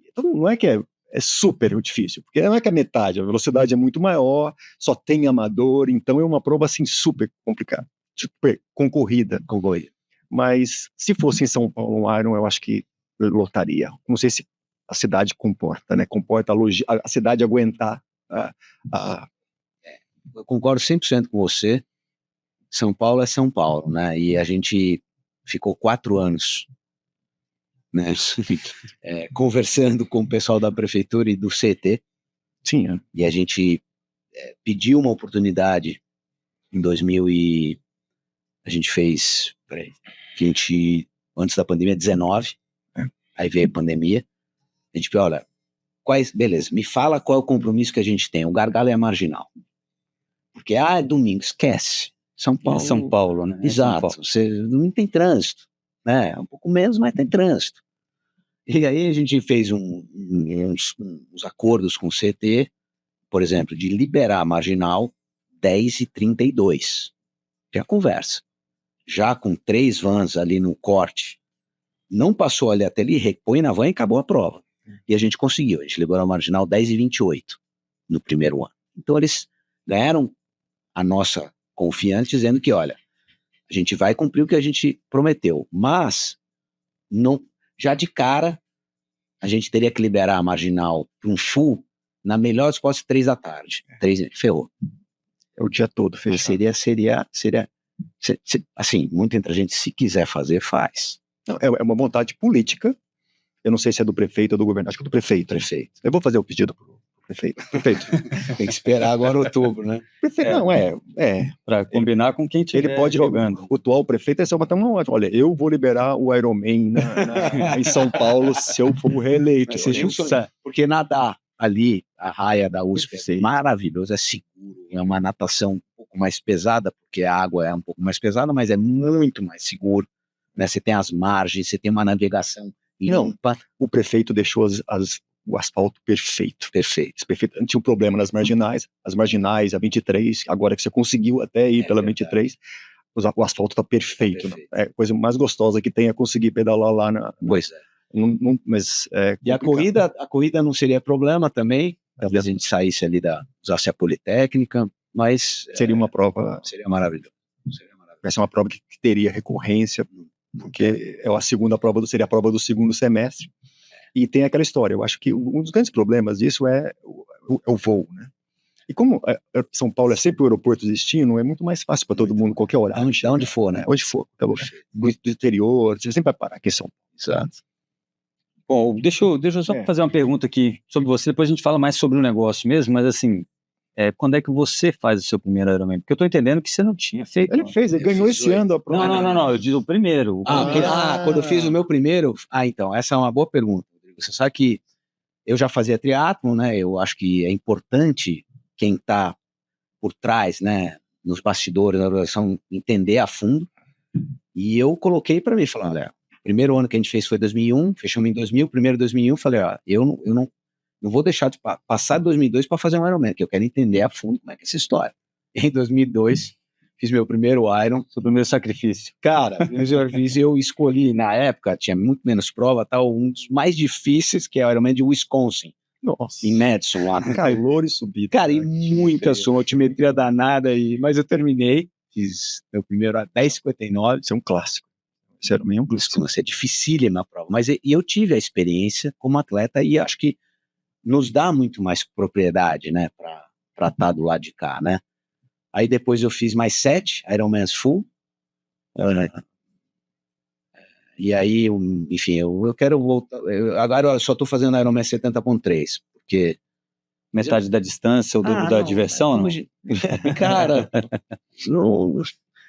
Speaker 3: Então não é que é super difícil, porque não é que a metade, a velocidade é muito maior, só tem amador, então é uma prova assim super complicada, super concorrida. Mas se fosse em São Paulo um Iron, eu acho que eu lotaria. Não sei se a cidade comporta, né? Comporta a cidade aguentar
Speaker 2: Eu concordo 100% com você. São Paulo é São Paulo, né? E a gente ficou 4 anos, né? Conversando com o pessoal da prefeitura e do CT.
Speaker 3: Sim.
Speaker 2: E a gente pediu uma oportunidade em 2000 e a gente fez, antes da pandemia, 19. Aí veio a pandemia. A gente falou, olha, beleza, me fala qual é o compromisso que a gente tem. O gargalo é a marginal. Porque, é domingo, esquece. São Paulo.
Speaker 4: São Paulo, né?
Speaker 2: Exato. Você não tem trânsito, né? Um pouco menos, mas tem trânsito. E aí a gente fez uns acordos com o CT, por exemplo, de liberar a marginal 10h32. Que é a conversa. Já com 3 vans ali no corte, não passou ali até ali, repõe na van e acabou a prova. E a gente conseguiu. A gente liberou a marginal 10h28 no primeiro ano. Então eles ganharam a nossa confiança, dizendo que, olha, a gente vai cumprir o que a gente prometeu, mas não, já de cara a gente teria que liberar a marginal para um full na melhor das hipóteses 3 da tarde. 3, ferrou.
Speaker 3: É o dia todo fechado.
Speaker 2: Seria assim, muito entre a gente, se quiser fazer, faz.
Speaker 3: Não, é uma vontade política. Eu não sei se é do prefeito ou do governo, acho que é do prefeito. Eu vou fazer o pedido pro prefeito.
Speaker 2: Tem que esperar agora outubro, né?
Speaker 3: Prefeito, não,
Speaker 4: para combinar com quem tiver
Speaker 3: ele pode
Speaker 4: jogando.
Speaker 3: O atual prefeito olha, eu vou liberar o Ironman em São Paulo se eu for reeleito.
Speaker 2: Porque nadar ali, a raia da USP é maravilhoso, é seguro, é uma natação um pouco mais pesada, porque a água é um pouco mais pesada, mas é muito mais seguro, né? Você tem as margens, você tem uma navegação limpa.
Speaker 3: O prefeito deixou o asfalto perfeito. Não tinha um problema nas marginais, as marginais, a 23, agora que você conseguiu até ir pela 23, o asfalto está perfeito. É a coisa mais gostosa que tem é conseguir pedalar lá na...
Speaker 2: Pois é.
Speaker 3: E
Speaker 2: a corrida não seria problema também, talvez a gente saísse ali usasse a Politécnica, mas
Speaker 3: seria uma prova,
Speaker 2: seria maravilhoso.
Speaker 3: Vai ser uma prova que teria recorrência, porque seria a prova do segundo semestre, e tem aquela história. Eu acho que um dos grandes problemas disso é o voo, né? E como São Paulo é sempre o aeroporto destino, é muito mais fácil para todo mundo, qualquer horário.
Speaker 2: Onde for, né?
Speaker 3: Onde for, do interior, você sempre vai parar aqui em São Paulo.
Speaker 2: Exato.
Speaker 4: Bom, deixa eu só fazer uma pergunta aqui sobre você, depois a gente fala mais sobre o negócio mesmo, mas assim, quando é que você faz o seu primeiro Ironman? Porque eu tô entendendo que você não tinha feito.
Speaker 3: Ele ganhou esse ano a prova.
Speaker 4: Não, eu digo o primeiro.
Speaker 2: Quando eu fiz o meu primeiro... então, essa é uma boa pergunta. Você sabe que eu já fazia triatlon, né? Eu acho que é importante quem está por trás, né, nos bastidores da organização, entender a fundo. E eu coloquei para mim, falando, olha, o primeiro ano que a gente fez foi 2001, fechamos em 2000, primeiro 2001, falei, ó, eu não vou deixar de passar de 2002 para fazer um Ironman, que eu quero entender a fundo como é que é essa história. Em 2002, fiz meu primeiro Iron.
Speaker 4: Seu primeiro sacrifício.
Speaker 2: Cara, eu escolhi, na época, tinha muito menos prova, tal, um dos mais difíceis, que é o Ironman de Wisconsin.
Speaker 3: Nossa.
Speaker 2: Em Madison, lá.
Speaker 3: Calor e subida.
Speaker 2: Cara, e muita sua altimetria danada, mas eu terminei, fiz meu primeiro a 10,59.
Speaker 3: Isso é um clássico. Isso era meio um clássico.
Speaker 2: Isso é dificílima a prova, mas eu tive a experiência como atleta e acho que nos dá muito mais propriedade, né, para estar do lado de cá, né. Aí depois eu fiz mais 7 Ironmans full, e aí, enfim, eu quero voltar, agora eu só estou fazendo Ironman 70.3, porque...
Speaker 4: Metade da distância ou da diversão, não?
Speaker 2: Cara,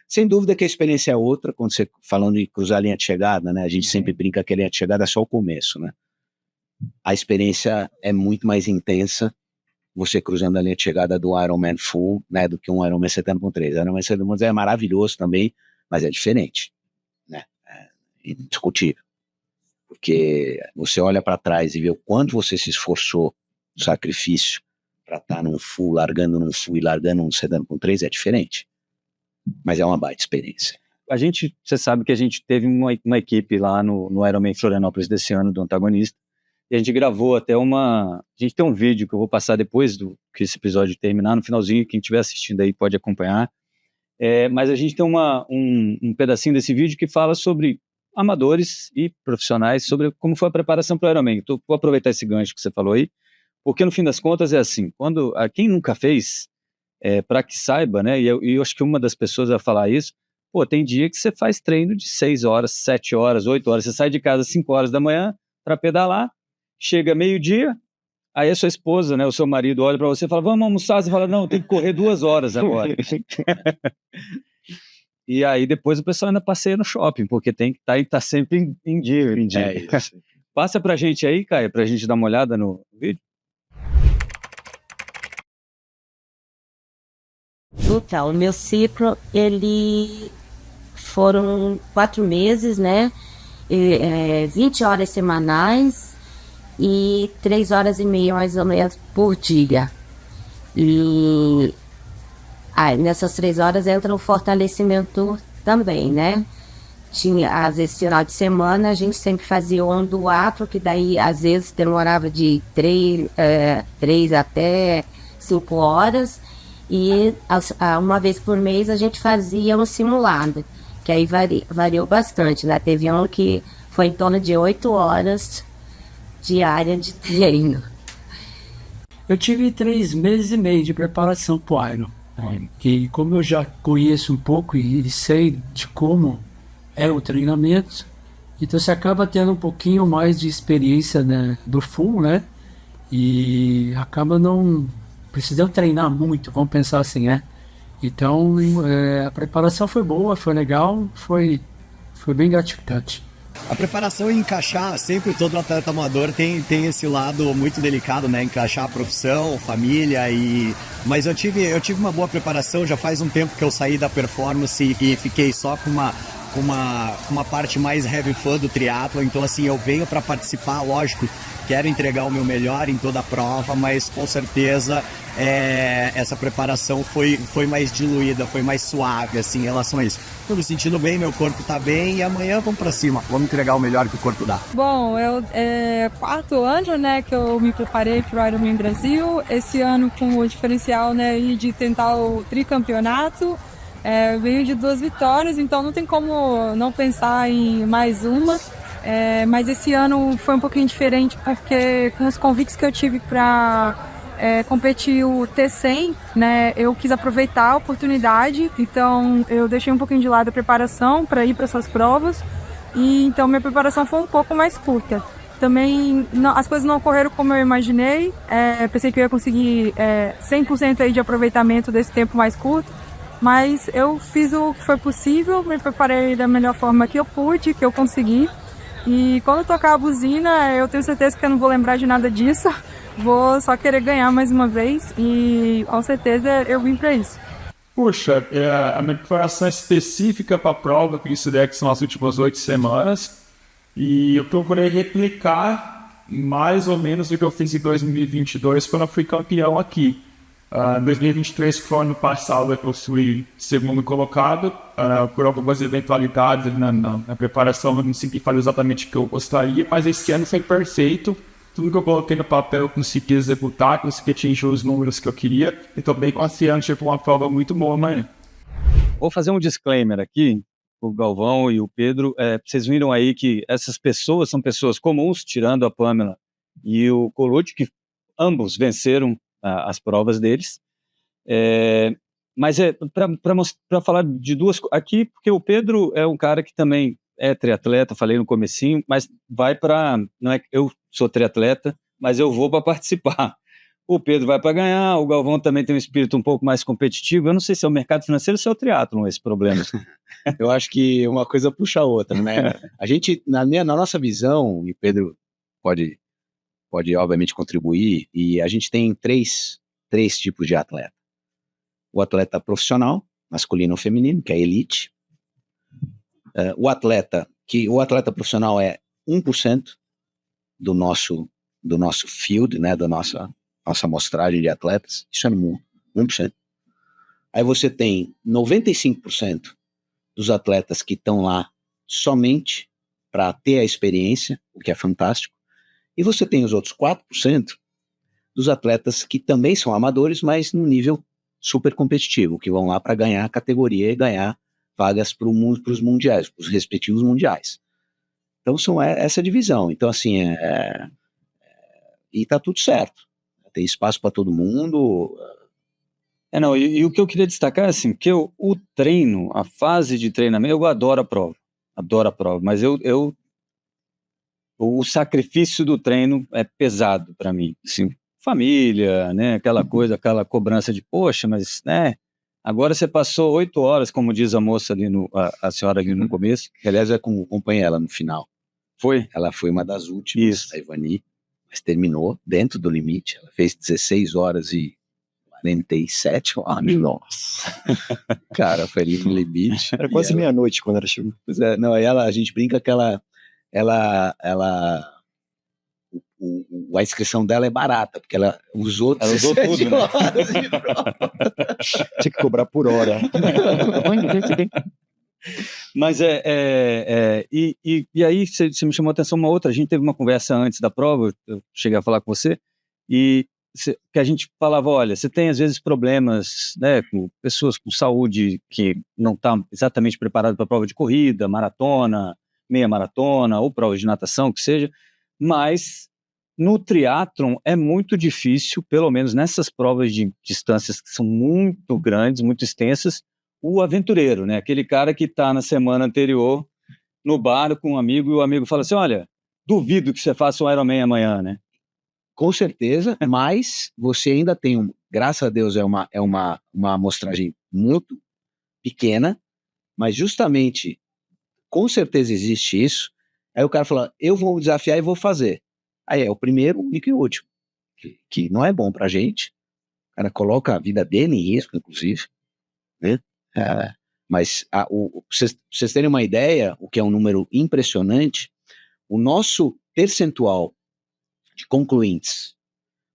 Speaker 2: sem dúvida que a experiência é outra, quando você, falando de cruzar a linha de chegada, né, a gente sempre brinca que a linha de chegada é só o começo, né. A experiência é muito mais intensa, você cruzando a linha de chegada do Ironman full, né, do que um Ironman 70.3. O Ironman 70.3 é maravilhoso também, mas é diferente, né, é indiscutível. Porque você olha para trás e vê o quanto você se esforçou, o sacrifício, para estar num full, largando num full e largando num 70.3 é diferente. Mas é uma baita experiência.
Speaker 4: Você sabe que a gente teve uma equipe lá no Ironman Florianópolis desse ano, do Antagonista, e a gente gravou até a gente tem um vídeo que eu vou passar depois que esse episódio terminar, no finalzinho, quem estiver assistindo aí pode acompanhar, mas a gente tem um pedacinho desse vídeo que fala sobre amadores e profissionais, sobre como foi a preparação para o Ironman. Então, vou aproveitar esse gancho que você falou aí, porque no fim das contas é assim, quem nunca fez, para que saiba, né, e eu acho que uma das pessoas vai falar isso, pô, tem dia que você faz treino de 6 horas, 7 horas, 8 horas, você sai de casa às 5 horas da manhã para pedalar, chega meio-dia, aí a sua esposa, né, o seu marido olha para você e fala, vamos almoçar, você fala, não, tem que correr 2 horas agora. E aí depois o pessoal ainda passeia no shopping, porque tem que tá sempre em dia. Passa pra gente aí, Caio, pra gente dar uma olhada no vídeo.
Speaker 5: Então, o meu ciclo, ele foram 4 meses, né, 20 horas semanais, e 3 horas e meia mais ou menos por dia. E nessas 3 horas entra o fortalecimento também, né? Às vezes, final de semana, a gente sempre fazia o do atro, que daí às vezes demorava de 3 até 5 horas. E uma vez por mês a gente fazia um simulado, que aí variou bastante, né? Teve um que foi em torno de 8 horas diária de treino.
Speaker 6: Eu tive 3 meses e meio de preparação para o Iron. Que como eu já conheço um pouco e sei de como é o treinamento, então você acaba tendo um pouquinho mais de experiência, né, do full, né? E acaba não precisando treinar muito, vamos pensar assim, né? Então a preparação foi boa, foi legal, foi bem gratificante.
Speaker 7: A preparação em encaixar, sempre todo atleta amador tem esse lado muito delicado, né? Encaixar a profissão, família mas eu tive uma boa preparação, já faz um tempo que eu saí da performance e fiquei só com uma parte mais heavy fun do triatlo, então assim, eu venho para participar, lógico, quero entregar o meu melhor em toda a prova, mas com certeza essa preparação foi mais diluída, foi mais suave, assim, em relação a isso. Tô me sentindo bem, meu corpo tá bem e amanhã vamos pra cima, vamos entregar o melhor que o corpo dá.
Speaker 8: Bom, é 4º ano, né, que eu me preparei pro Ironman Brasil, esse ano com o diferencial, né, de tentar o tricampeonato, veio de 2 vitórias, então não tem como não pensar em mais uma. Mas esse ano foi um pouquinho diferente, porque com os convites que eu tive para competir o T100, né, eu quis aproveitar a oportunidade, então eu deixei um pouquinho de lado a preparação para ir para essas provas, e então minha preparação foi um pouco mais curta. Também as coisas não ocorreram como eu imaginei, pensei que eu ia conseguir 100% aí de aproveitamento desse tempo mais curto, mas eu fiz o que foi possível, me preparei da melhor forma que eu pude, que eu consegui. E quando tocar a buzina, eu tenho certeza que eu não vou lembrar de nada disso. Vou só querer ganhar mais uma vez e com certeza eu vim para isso.
Speaker 9: Puxa, a minha preparação é específica para a prova, que isso daí que são as últimas 8 semanas. E eu procurei replicar mais ou menos o que eu fiz em 2022 quando eu fui campeão aqui. 2023 foi ano passado que eu fui segundo colocado, por algumas eventualidades na preparação eu não consegui fazer exatamente o que eu gostaria, mas esse ano foi perfeito. Tudo que eu coloquei no papel eu consegui executar, consegui atingir os números que eu queria, e estou bem confiante para uma prova muito boa amanhã.
Speaker 4: Vou fazer um disclaimer aqui, o Galvão e o Pedro. Vocês viram aí que essas pessoas são pessoas comuns, tirando a Pamela e o Colucci, que ambos venceram as provas deles. Mas para falar de duas coisas aqui, porque o Pedro é um cara que também é triatleta, falei no comecinho, mas vai para... Não é que eu sou triatleta, mas eu vou para participar. O Pedro vai para ganhar, o Galvão também tem um espírito um pouco mais competitivo. Eu não sei se é o mercado financeiro ou se é o triatlon esse problema.
Speaker 2: Eu acho que uma coisa puxa a outra, né? A gente, na nossa visão, e Pedro pode obviamente contribuir, e a gente tem três tipos de atleta. O atleta profissional, masculino ou feminino, que é a elite. O atleta profissional é 1% do nosso field, né, da nossa amostragem de atletas. Isso é no mundo, 1%. Aí você tem 95% dos atletas que estão lá somente para ter a experiência, o que é fantástico. E você tem os outros 4% dos atletas que também são amadores, mas no nível super competitivo, que vão lá para ganhar a categoria e ganhar vagas para os mundiais, para os respectivos mundiais. Então são essa divisão. Então assim, e tá tudo certo. Tem espaço para todo mundo.
Speaker 4: E o que eu queria destacar é assim, que o treino, a fase de treinamento, eu adoro a prova, mas o sacrifício do treino é pesado para mim, assim, família, né, aquela coisa, aquela cobrança de, poxa, mas, né, agora você passou 8 horas, como diz a moça ali, a senhora ali no começo.
Speaker 2: Que aliás eu acompanhei ela no final.
Speaker 4: Foi?
Speaker 2: Ela foi uma das últimas, a Ivani, mas terminou dentro do limite. Ela fez 16 horas e 47, eu acho. Nossa. Cara, foi ali no limite.
Speaker 3: Era quase meia-noite quando ela chegou.
Speaker 2: Pois é, não, aí a gente brinca que a inscrição dela é barata, porque ela usou
Speaker 4: tudo, né?
Speaker 3: Tinha que cobrar por hora.
Speaker 4: Mas e aí você me chamou a atenção uma outra. A gente teve uma conversa antes da prova, eu cheguei a falar com você, e que a gente falava, olha, você tem às vezes problemas, né, com pessoas com saúde que não estão exatamente preparadas para a prova de corrida, maratona, meia maratona ou prova de natação, que seja, mas no triatlon é muito difícil, pelo menos nessas provas de distâncias que são muito grandes, muito extensas, o aventureiro, né, aquele cara que está na semana anterior no bar com um amigo e o amigo fala assim, olha, duvido que você faça um Ironman amanhã, né?
Speaker 2: Com certeza, mas você ainda tem, graças a Deus, é uma amostragem muito pequena, mas justamente, com certeza existe isso. Aí o cara fala, eu vou desafiar e vou fazer. Aí é o primeiro, único e último, que não é bom pra gente. O cara coloca a vida dele em risco, inclusive, né? Mas pra vocês terem uma ideia, o que é um número impressionante, o nosso percentual de concluintes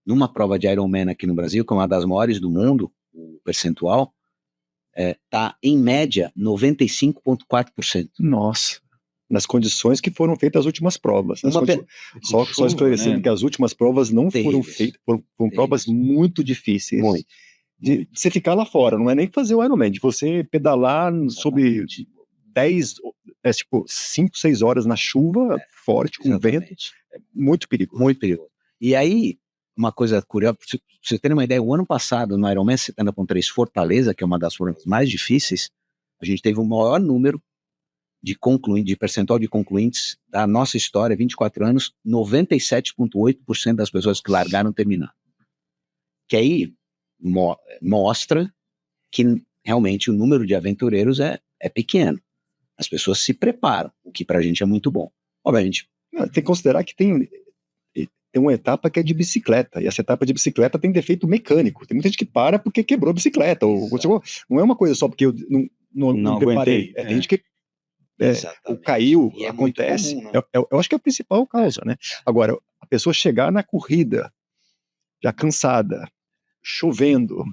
Speaker 2: numa prova de Ironman aqui no Brasil, que é uma das maiores do mundo, o percentual, está em média 95,4%.
Speaker 3: Nossa, nas condições que foram feitas as últimas provas. Só esclarecendo, né, que as últimas provas não foram feitas, foram provas muito difíceis.
Speaker 2: Muito.
Speaker 3: De você ficar lá fora, não é nem fazer o Ironman, de você pedalar sobre 5, 6 horas na chuva, forte, com vento, é muito perigoso.
Speaker 2: Muito perigoso. E aí, uma coisa curiosa, pra você ter uma ideia, o ano passado, no Ironman 70.3 Fortaleza, que é uma das provas mais difíceis, a gente teve o maior número de percentual de concluintes da nossa história, 24 anos, 97,8% das pessoas que largaram terminaram. Que aí mostra que realmente o número de aventureiros é pequeno. As pessoas se preparam, o que pra gente é muito bom. Obviamente.
Speaker 3: Tem que considerar que tem uma etapa que é de bicicleta, e essa etapa de bicicleta tem defeito mecânico. Tem muita gente que para porque quebrou a bicicleta, não é uma coisa só porque eu não preparei. Tem gente que ou caiu,
Speaker 2: E é
Speaker 3: acontece.
Speaker 2: muito comum, né?
Speaker 3: Eu acho que é a principal causa, né? Agora, a pessoa chegar na corrida, já cansada, chovendo,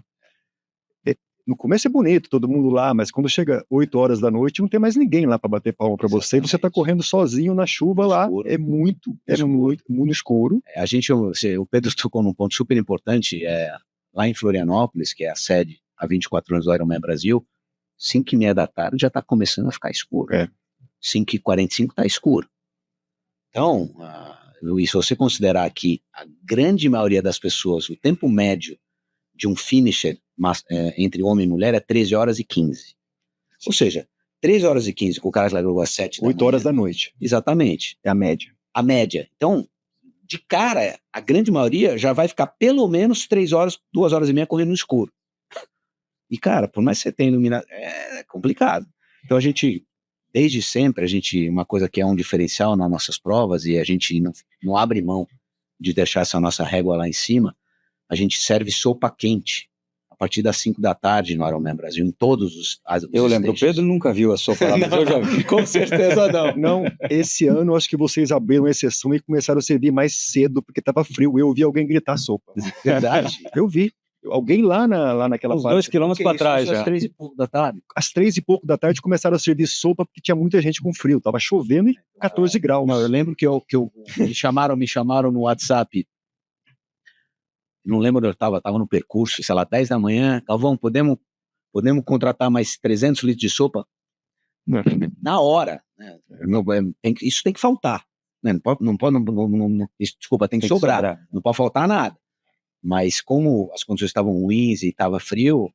Speaker 3: no começo é bonito, todo mundo lá, mas quando chega 8 horas da noite, não tem mais ninguém lá para bater palma para você, e você tá correndo sozinho na chuva lá,
Speaker 2: Escuro.
Speaker 3: é muito escuro.
Speaker 2: O Pedro tocou num ponto super importante, lá em Florianópolis, que é a sede há 24 anos do Ironman Brasil, 5h30 da tarde já está começando a ficar escuro. 5h45 está escuro. Então, Luiz, se você considerar que a grande maioria das pessoas, o tempo médio de um finisher entre homem e mulher é 13 horas e 15. Ou seja, 13 horas e 15, com o cara largou às 7
Speaker 3: 8 horas da noite.
Speaker 2: Exatamente.
Speaker 3: É a média.
Speaker 2: A média. Então, de cara, a grande maioria já vai ficar pelo menos 3 horas, 2 horas e meia correndo no escuro. E, cara, por mais que você tenha iluminação, é complicado. Então, desde sempre, uma coisa que é um diferencial nas nossas provas, e a gente não abre mão de deixar essa nossa régua lá em cima, a gente serve sopa quente a partir das 5 da tarde no Ironman Brasil, em todos os
Speaker 4: Eu lembro, o Pedro nunca viu a sopa lá, mas eu já vi.
Speaker 2: Com certeza não.
Speaker 3: Não, esse ano acho que vocês abriram exceção e começaram a servir mais cedo, porque estava frio. Eu ouvi alguém gritar sopa.
Speaker 2: Verdade.
Speaker 3: Eu vi. Alguém lá naquela
Speaker 4: Uns
Speaker 3: parte.
Speaker 4: 2 quilômetros para trás já.
Speaker 2: Às 3h pouco da tarde.
Speaker 3: Às 3h pouco da tarde começaram a servir sopa, porque tinha muita gente com frio. Tava chovendo e 14 graus.
Speaker 2: Não, eu lembro que me chamaram no WhatsApp. Não lembro onde eu estava no percurso, sei lá, 10 da manhã. Galvão, podemos contratar mais 300 litros de sopa? Na hora. Né? Isso tem que faltar. Né? Desculpa, tem que sobrar. Não pode faltar nada. Mas como as condições estavam ruins e estava frio,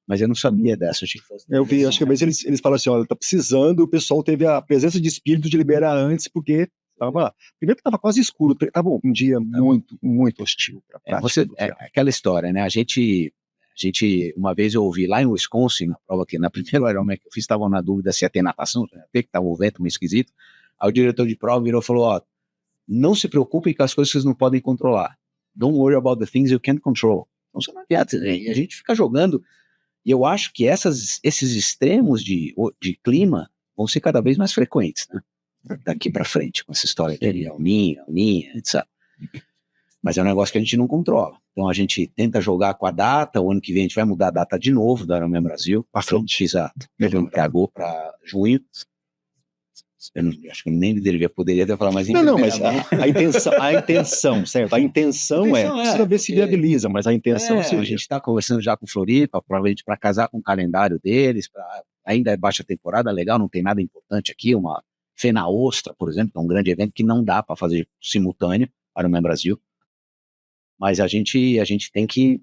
Speaker 2: mas eu não sabia dessa.
Speaker 3: Eu vi, acho que eles falaram assim, olha, tá precisando, o pessoal teve a presença de espírito de liberar antes, porque primeiro que estava quase escuro, estava um dia muito, muito hostil.
Speaker 2: Aquela história, né? A gente, uma vez eu ouvi lá em Wisconsin, na prova na primeira Ironman que eu fiz, estavam na dúvida se ia ter natação, que estava o vento meio esquisito. Aí o diretor de prova virou e falou, não se preocupem com as coisas que vocês não podem controlar. Don't worry about the things you can't control. Então você não adianta, a gente fica jogando, e eu acho que esses extremos de clima vão ser cada vez mais frequentes, né? Daqui para frente, com essa história de alninha, etc. Mas é um negócio que a gente não controla. Então a gente tenta jogar com a data, o ano que vem a gente vai mudar a data de novo do Ironman Brasil, para frente, exato. Ele pegou para junho. Eu acho que eu nem poderia ter falado, mas...
Speaker 3: Não, mas a intenção, certo? A intenção precisa ver se viabiliza, mas a intenção...
Speaker 2: A gente está conversando já com o Floripa, provavelmente para casar com o calendário deles, ainda é baixa temporada, legal, não tem nada importante aqui, uma Fena Ostra, por exemplo, que é um grande evento que não dá para fazer simultâneo para o Ironman Brasil, mas a gente tem que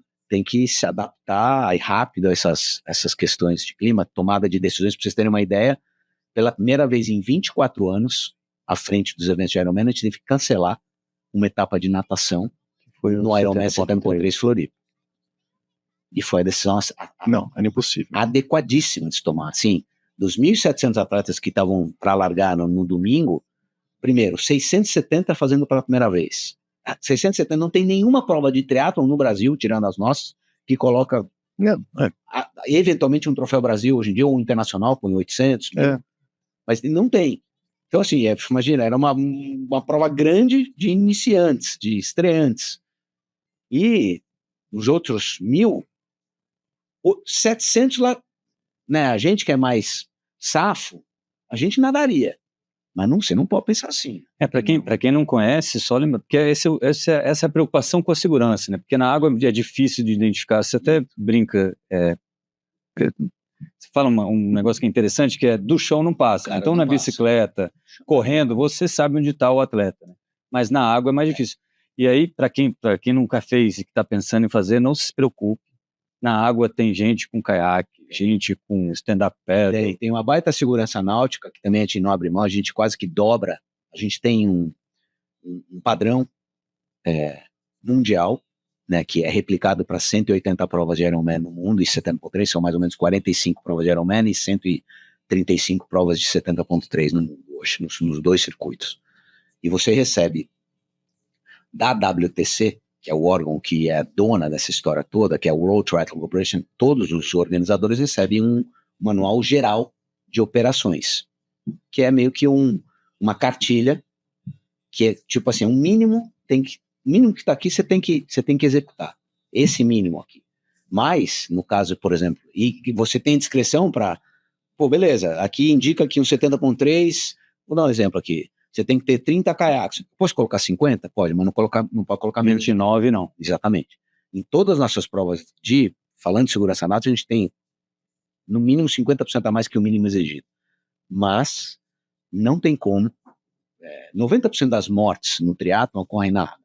Speaker 2: se adaptar aí rápido a essas questões de clima, tomada de decisões. Para vocês terem uma ideia, pela primeira vez em 24 anos, à frente dos eventos de Ironman, a gente teve que cancelar uma etapa de natação no Ironman 70.3 Floripa. E foi a decisão
Speaker 3: era impossível.
Speaker 2: Adequadíssima de se tomar. Assim, dos 1.700 atletas que estavam para largar no domingo, primeiro, 670 fazendo pela primeira vez. 670, não tem nenhuma prova de triatlon no Brasil, tirando as nossas, que coloca eventualmente um Troféu Brasil hoje em dia, ou um internacional, põe 800, mas não tem. Então assim, imagina, era uma prova grande de iniciantes, de estreantes, e os outros 1.700 lá, né, a gente que é mais safo, a gente nadaria, mas você não pode pensar assim.
Speaker 4: Para quem não conhece, só lembra, porque essa é a preocupação com a segurança, né? Porque na água é difícil de identificar, você até brinca, você fala um negócio que é interessante, que é do chão não passa. Cara, então na bicicleta, correndo, você sabe onde está o atleta, né? Mas na água é mais difícil. E aí, para quem nunca fez e que está pensando em fazer, não se preocupe. Na água tem gente com caiaque, gente com stand-up paddle.
Speaker 2: Tem uma baita segurança náutica, que também a gente não abre mão, a gente quase que dobra. A gente tem um padrão mundial, né, que é replicado para 180 provas de Ironman no mundo, e 70.3 são mais ou menos 45 provas de Ironman e 135 provas de 70.3 no mundo hoje, nos dois circuitos. e você recebe da WTC, que é o órgão que é dona dessa história toda, que é o World Triathlon Corporation, todos os organizadores recebem um manual geral de operações, que é meio que uma cartilha, que é tipo assim, o mínimo que está aqui você tem que executar, esse mínimo aqui. Mas, no caso, por exemplo, e você tem discrição para, beleza, aqui indica que um 70.3, vou dar um exemplo aqui, você tem que ter 30 caiaques. Pode colocar 50? Pode, mas não pode colocar menos.
Speaker 4: 29 não.
Speaker 2: Exatamente. Em todas as nossas provas falando de segurança náutica, a gente tem no mínimo 50% a mais que o mínimo exigido. Mas não tem como. 90% das mortes no triatlon ocorrem na água.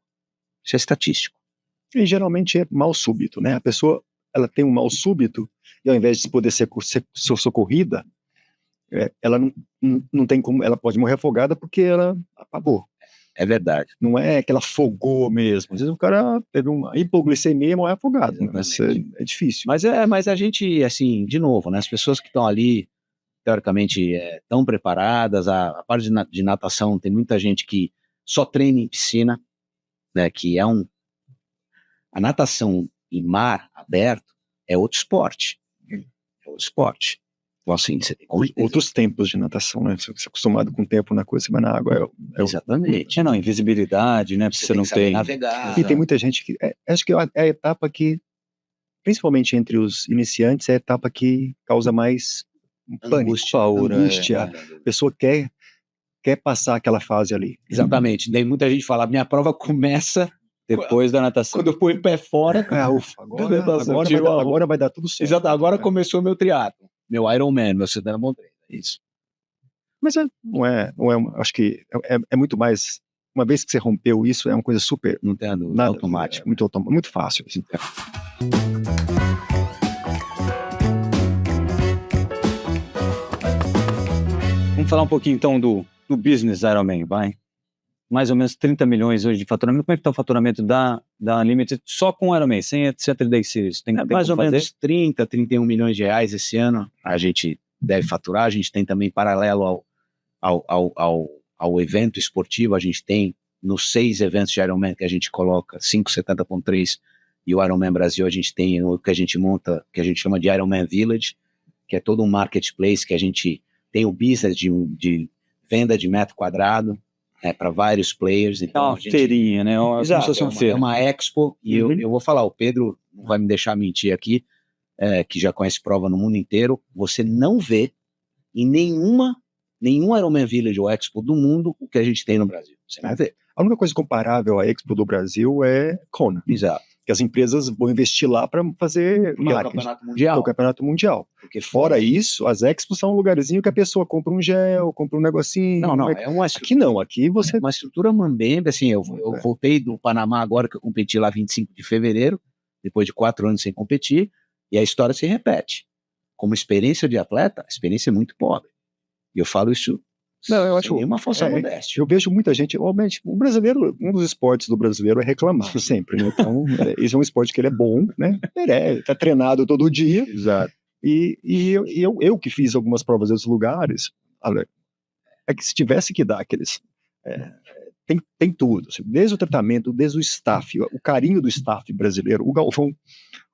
Speaker 2: Isso é estatístico.
Speaker 3: E geralmente é mal súbito, né? A pessoa, ela tem um mal súbito e ao invés de poder ser socorrida, ela não tem como, ela pode morrer afogada porque ela apagou.
Speaker 2: É verdade.
Speaker 3: Não é que ela afogou mesmo. Às vezes o cara teve uma hipoglicemia e morre afogado. Né? Mas é difícil.
Speaker 2: Mas a gente, assim, de novo, né? As pessoas que estão ali, teoricamente, estão preparadas. A parte de natação, tem muita gente que só treina em piscina, né? Que a natação em mar aberto é outro esporte. É outro esporte. Então, assim, você tem
Speaker 3: outros tempos de natação, né? Você é acostumado com o tempo na coisa, você vai na água.
Speaker 2: Exatamente.
Speaker 4: Não, invisibilidade, né? Você não tem.
Speaker 2: Navegar.
Speaker 3: E tem muita gente que. Acho que é a etapa que, principalmente entre os iniciantes, é a etapa que causa mais pânico, angústia. A pessoa quer passar aquela fase ali.
Speaker 2: Exatamente. Daí muita gente fala: minha prova começa
Speaker 4: depois da natação.
Speaker 2: Quando eu ponho o pé fora.
Speaker 3: Ufa, agora vai dar tudo certo.
Speaker 2: Exato, agora começou meu triatlo. Meu Ironman, meu 70.3, é isso.
Speaker 3: Mas não é, acho que é muito mais, uma vez que você rompeu isso, é uma coisa super,
Speaker 2: não tem nada
Speaker 3: automático, muito fácil. Assim.
Speaker 4: Vamos falar um pouquinho então do business Ironman, vai? Mais ou menos 30 milhões hoje de faturamento. Como é que está o faturamento da Unlimited só com o Ironman, sem a Saturday Series? Tem
Speaker 2: mais ou menos 30, 31 milhões de reais esse ano. A gente deve faturar. A gente tem também, paralelo ao evento esportivo, a gente tem nos 6 eventos de Ironman que a gente coloca, 5 70.3 e o Ironman Brasil, a gente tem o que a gente monta, que a gente chama de Ironman Village, que é todo um marketplace que a gente tem o business de venda de metro quadrado, para vários players. Então,
Speaker 4: é uma feirinha, né?
Speaker 2: Exato, é uma expo, e eu vou falar, o Pedro não vai me deixar mentir aqui, que já conhece prova no mundo inteiro, você não vê em nenhum Ironman Village ou Expo do mundo o que a gente tem no Brasil. Você vai ver.
Speaker 3: A única coisa comparável à Expo do Brasil é Kona.
Speaker 2: Exato.
Speaker 3: Que as empresas vão investir lá para fazer marketing.
Speaker 2: É
Speaker 3: o campeonato mundial. Porque fora isso, as expos são um lugarzinho que a pessoa compra um gel, compra um negocinho.
Speaker 2: Não,
Speaker 3: aqui não, aqui você...
Speaker 2: Uma estrutura mambembe, assim, eu voltei do Panamá agora, que eu competi lá 25 de fevereiro, depois de 4 anos sem competir, e a história se repete. Como experiência de atleta, a experiência é muito pobre. E eu falo isso
Speaker 3: eu acho
Speaker 2: uma falsa modéstia.
Speaker 3: Eu vejo muita gente, obviamente, o brasileiro, um dos esportes do brasileiro é reclamar sempre, né? Então, esse é um esporte que ele é bom, né? Ele tá treinado todo dia.
Speaker 2: Exato.
Speaker 3: E eu que fiz algumas provas nesses lugares, é que se tivesse que dar aqueles... tem tudo, assim, desde o tratamento, desde o staff, o carinho do staff brasileiro. O Galvão,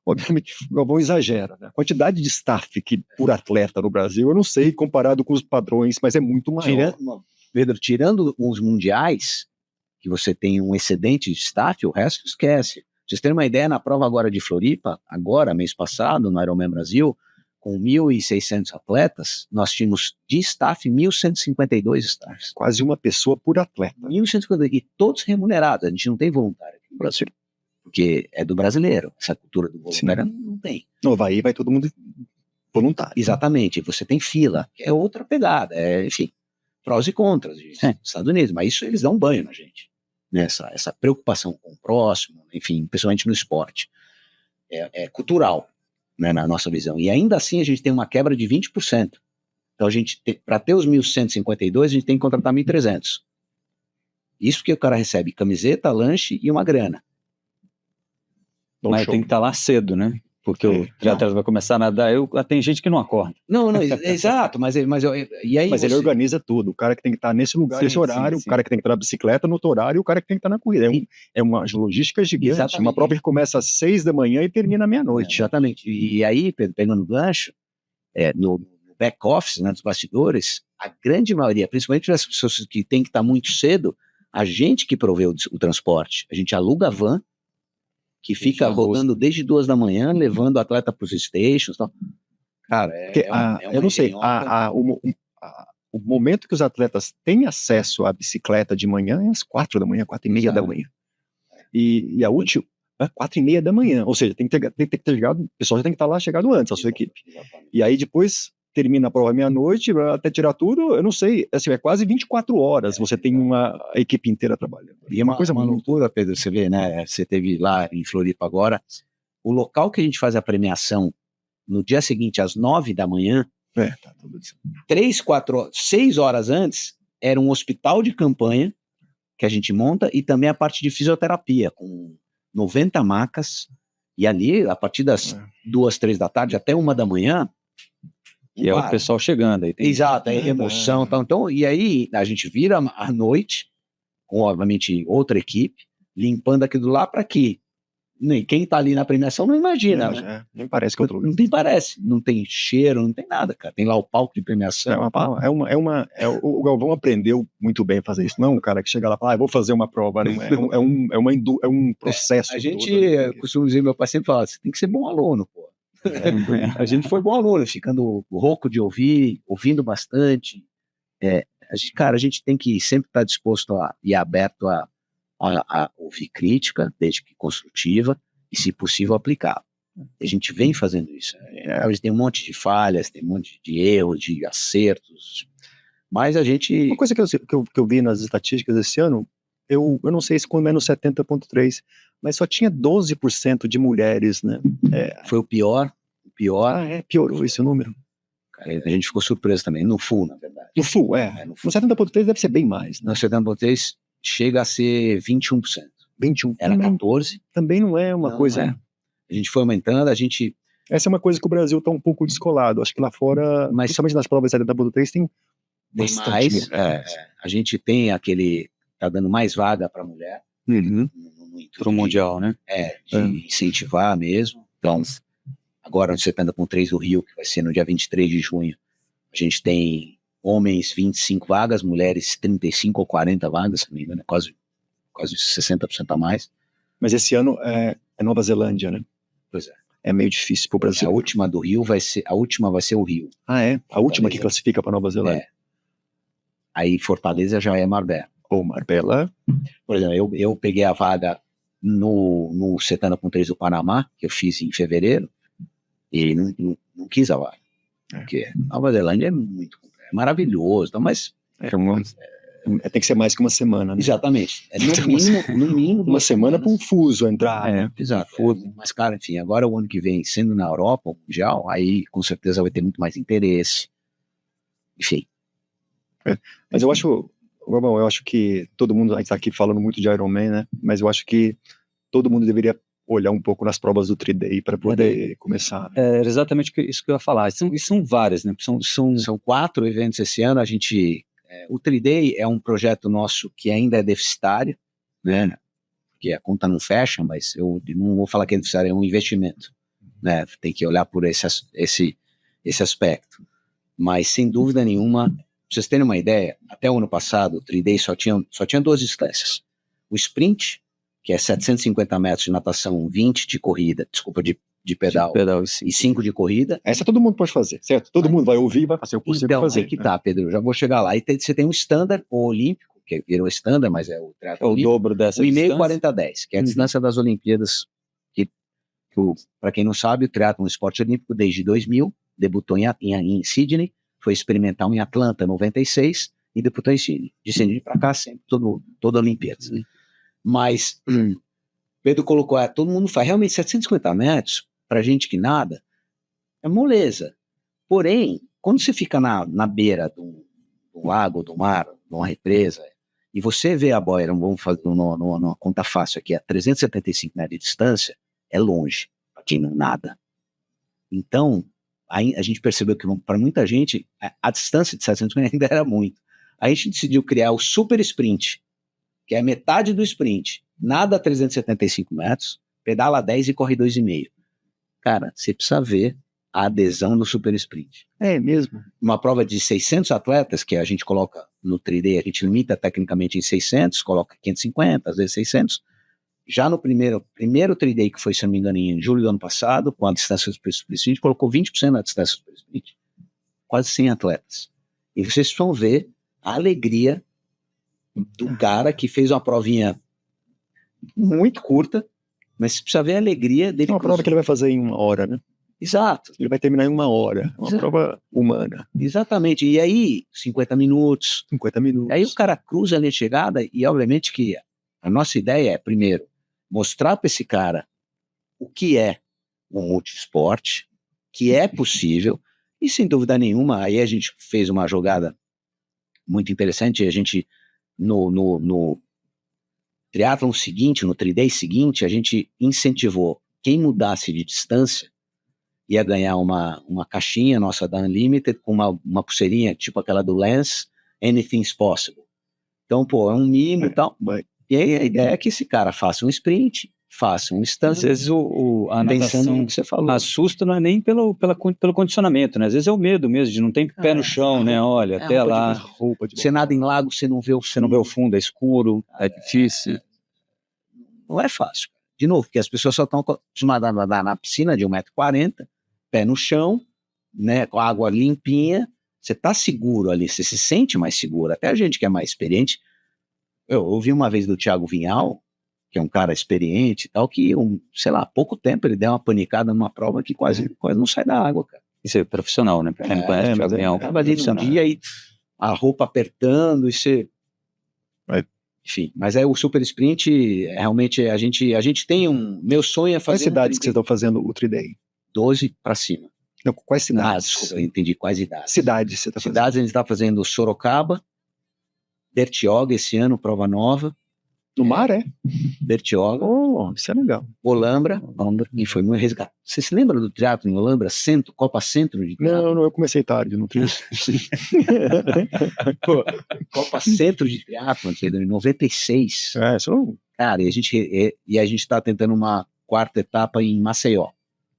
Speaker 3: obviamente, o Galvão exagera, né? A quantidade de staff por atleta no Brasil, eu não sei comparado com os padrões, mas é muito maior.
Speaker 2: Pedro, tirando os mundiais, que você tem um excedente de staff, o resto esquece. Pra vocês terem uma ideia, na prova agora de Floripa, mês passado, no Ironman Brasil, com 1.600 atletas, nós tínhamos de staff 1.152 staffs.
Speaker 3: Quase uma pessoa por atleta.
Speaker 2: 1.152, e todos remunerados. A gente não tem voluntário aqui no Brasil, porque é do brasileiro. Essa cultura do voluntário não tem.
Speaker 3: No Havaí vai todo mundo voluntário.
Speaker 2: Exatamente. Você tem fila, que é outra pegada. Enfim, prós e contras dos Estados Unidos. Mas isso eles dão um banho na gente. Essa preocupação com o próximo, enfim, principalmente no esporte. É cultural, né, na nossa visão. E ainda assim a gente tem uma quebra de 20%. Então, para ter os 1.152, a gente tem que contratar 1.300. Isso porque o cara recebe camiseta, lanche e uma grana.
Speaker 4: Mas tem que estar lá cedo, né? porque o triatleta vai começar a nadar, tem gente que não acorda.
Speaker 2: Não, exato, mas e aí
Speaker 3: Mas ele organiza tudo. O cara que tem que estar nesse lugar,
Speaker 4: Sim,
Speaker 3: nesse horário,
Speaker 4: sim.
Speaker 3: o cara que tem que estar na bicicleta no outro horário, e o cara que tem que estar na corrida. É uma logística gigante.
Speaker 2: Exatamente.
Speaker 3: Uma prova que começa às 6 da manhã e termina à meia-noite.
Speaker 2: Exatamente. E aí, Pedro, pegando o gancho, no back-office, né, dos bastidores, a grande maioria, principalmente as pessoas que tem que estar muito cedo, a gente que provê o transporte. A gente aluga a van, que fica rodando desde 2 da manhã, levando o atleta para os stations e tal. Cara,
Speaker 3: Porque eu não sei,
Speaker 2: engenhoca.
Speaker 3: o momento que os atletas têm acesso à bicicleta de manhã é às 4 da manhã, 4h30 da manhã. E a útil é 4h30 da manhã. Ou seja, tem que ter chegado, o pessoal já tem que estar lá chegado antes, a sua equipe.
Speaker 2: Exatamente.
Speaker 3: E aí depois termina a prova meia-noite, até tirar tudo, eu não sei, assim, é quase 24 horas você tem uma equipe inteira trabalhando.
Speaker 2: E é uma coisa loucura, Pedro, você vê, né? Você teve lá em Floripa agora, o local que a gente faz a premiação no dia seguinte, às 9 da manhã,
Speaker 3: Tá tudo isso.
Speaker 2: 6 horas antes, era um hospital de campanha que a gente monta e também a parte de fisioterapia, com 90 macas, e ali, a partir das 2, 3 da tarde até 1 da manhã,
Speaker 4: E é o pessoal chegando aí.
Speaker 2: Exato, é emoção e tal. Então, e aí a gente vira à noite, com obviamente outra equipe, limpando aquilo lá para que quem tá ali na premiação não imagina, né?
Speaker 3: Nem parece que outro lugar.
Speaker 2: Não tem parece, não tem cheiro, não tem nada, cara. Tem lá o palco de premiação.
Speaker 3: O Galvão aprendeu muito bem a fazer isso. Não é um cara que chega lá e fala, vou fazer uma prova. Não é um processo.
Speaker 2: A gente, costumo dizer, meu pai sempre fala, você tem que ser bom aluno, pô. A gente foi bom aluno, ficando rouco de ouvir, ouvindo bastante. A gente tem que sempre estar disposto e aberto a ouvir crítica, desde que construtiva, e, se possível, aplicar. A gente vem fazendo isso. A gente tem um monte de falhas, tem um monte de erros, de acertos, mas a gente...
Speaker 3: Uma coisa que eu vi nas estatísticas esse ano, eu não sei se quando é no 70.3, mas só tinha 12% de mulheres, né?
Speaker 2: Foi o pior.
Speaker 3: Piorou esse número.
Speaker 2: Cara, a gente ficou surpreso também, no full, na verdade.
Speaker 3: No full, No 70.3 deve ser bem mais, né?
Speaker 2: No 70.3 chega a ser 21%.
Speaker 3: 21%.
Speaker 2: Era 14%.
Speaker 3: Também não é uma coisa...
Speaker 2: A gente foi aumentando,
Speaker 3: Essa é uma coisa que o Brasil está um pouco descolado. Acho que lá fora, principalmente nas provas 70.3, tem
Speaker 2: mais. A gente tem tá dando mais vaga para mulher.
Speaker 4: Pro Mundial, né?
Speaker 2: De incentivar mesmo. Então, agora no 70.3 do Rio, que vai ser no dia 23 de junho, a gente tem homens 25 vagas, mulheres 35 ou 40 vagas, se não me engano, quase 60% a mais.
Speaker 3: Mas esse ano é Nova Zelândia, né?
Speaker 2: Pois é.
Speaker 3: É meio difícil pro Brasil.
Speaker 2: A última do Rio vai ser o Rio.
Speaker 3: A última que classifica para Nova Zelândia.
Speaker 2: Aí Fortaleza já é Marbella.
Speaker 3: Ou Marbella.
Speaker 2: Por exemplo, eu peguei a vaga no 70.3 do Panamá, que eu fiz em fevereiro, e não quis a vaga. Porque Nova Zelândia é maravilhoso, então, mas...
Speaker 3: tem que ser mais que uma semana, né?
Speaker 2: Exatamente. No mínimo
Speaker 3: uma semana para um fuso entrar.
Speaker 2: Exato. Mas, cara, enfim, agora o ano que vem, sendo na Europa, o Mundial, aí com certeza vai ter muito mais interesse. Enfim.
Speaker 3: Mas eu acho que todo mundo, a gente está aqui falando muito de Ironman, né? Mas eu acho que todo mundo deveria olhar um pouco nas provas do 3-Day para poder começar.
Speaker 4: Era exatamente isso que eu ia falar. São várias, né?
Speaker 2: São 4 eventos esse ano. A gente... o 3-Day é um projeto nosso que ainda é deficitário, né? Porque a conta não fecha, mas eu não vou falar que é deficitário, é um investimento, né? Tem que olhar por esse aspecto. Mas, sem dúvida nenhuma, pra vocês terem uma ideia, até o ano passado, o 3-Day só tinha 2 distâncias. O sprint, que é 750 metros de natação, 20 de corrida, de pedal e 5 de corrida.
Speaker 3: Essa todo mundo pode fazer, certo? Todo mundo vai ouvir e vai fazer o possível
Speaker 2: então,
Speaker 3: fazer.
Speaker 2: Aí que tá, Pedro, já vou chegar lá. E você tem um standard, o olímpico, que virou standard, mas é o triatlo olímpico.
Speaker 4: Dobro dessa
Speaker 2: distância. 1,5 40-10, que é a distância das Olimpíadas. Para quem não sabe, o triatlo é um esporte olímpico desde 2000, debutou em Sydney, foi experimental em Atlanta, 96, e debutou em Sydney. De Sydney para cá, sempre, toda Olimpíadas. Né? Mas, Pedro colocou, todo mundo faz realmente 750 metros, pra gente que nada, é moleza. Porém, quando você fica na beira do lago, do mar, de uma represa, e você vê a boia, vamos fazer numa conta fácil aqui, a 375 metros de distância, é longe, pra quem não nada. Então, a gente percebeu que para muita gente, a distância de 700 metros ainda era muito. A gente decidiu criar o super sprint, que é metade do sprint, nada a 375 metros, pedala 10 e corre 2,5. Cara, você precisa ver a adesão do super sprint.
Speaker 3: É mesmo?
Speaker 2: Uma prova de 600 atletas, que a gente coloca no 3D, a gente limita tecnicamente em 600, coloca 550, às vezes 600. Já no primeiro 3D, que foi, se não me engano, em julho do ano passado, com a distância do super sprint, colocou 20% da distância do super sprint. Quase 100 atletas. E vocês vão ver a alegria do cara que fez uma provinha muito curta, mas você precisa ver a alegria dele.
Speaker 3: É uma prova que ele vai fazer em 1 hora, né?
Speaker 2: Exato.
Speaker 3: Ele vai terminar em 1 hora. Uma prova humana.
Speaker 2: Exatamente. E aí, 50 minutos.
Speaker 3: 50 minutos.
Speaker 2: Aí o cara cruza a linha de chegada e, obviamente, que a nossa ideia é, primeiro, mostrar para esse cara o que é um multiesporte, que é possível, e sem dúvida nenhuma, aí a gente fez uma jogada muito interessante, a gente, no triatlon seguinte, no 3D seguinte, a gente incentivou quem mudasse de distância ia ganhar uma caixinha nossa da Unlimited com uma pulseirinha, tipo aquela do Lance, Anything's Possible. Então, pô, é um mimo e tal. E aí a ideia é que esse cara faça um sprint, faça um stand.
Speaker 4: Às vezes a
Speaker 2: pensando
Speaker 4: natação
Speaker 2: no que você falou.
Speaker 4: assusta, não é nem pelo condicionamento, né? Às vezes é o medo mesmo, de não ter pé no chão, né? Olha, até lá.
Speaker 2: Você nada em lago, você não vê o
Speaker 4: fundo, é escuro, é difícil.
Speaker 2: Não é fácil. De novo, porque as pessoas só estão acostumadas a nadar na piscina de 1,40 m, pé no chão, né, com a água limpinha, você está seguro ali, você se sente mais seguro. Até a gente que é mais experiente, eu ouvi uma vez do Thiago Vinhal, que é um cara experiente e tal, que, sei lá, há pouco tempo ele deu uma panicada numa prova que quase não sai da água, cara.
Speaker 4: Isso é profissional, né? Quem não conhece o Thiago Vinhal.
Speaker 2: Tava ali no dia e a roupa apertando e você... Enfim, mas é o super sprint, realmente a gente tem meu sonho é fazer...
Speaker 3: Quais cidades que vocês estão fazendo o 3D?
Speaker 2: 12 para cima.
Speaker 3: Não, quais cidades?
Speaker 2: Desculpa, eu entendi, quais idades.
Speaker 3: Cidades você está fazendo?
Speaker 2: Cidades a gente está fazendo Sorocaba, Bertioga esse ano, prova nova.
Speaker 3: No mar, é?
Speaker 2: Bertioga.
Speaker 3: Oh, isso é legal.
Speaker 2: Olambra, e foi muito resgate. Você se lembra do teatro em Olambra? Copa Centro de Teatro?
Speaker 3: Não, eu comecei tarde, não fiz.
Speaker 2: Copa Centro de Teatro, em 96. Cara, e a gente está tentando uma 4ª etapa em Maceió.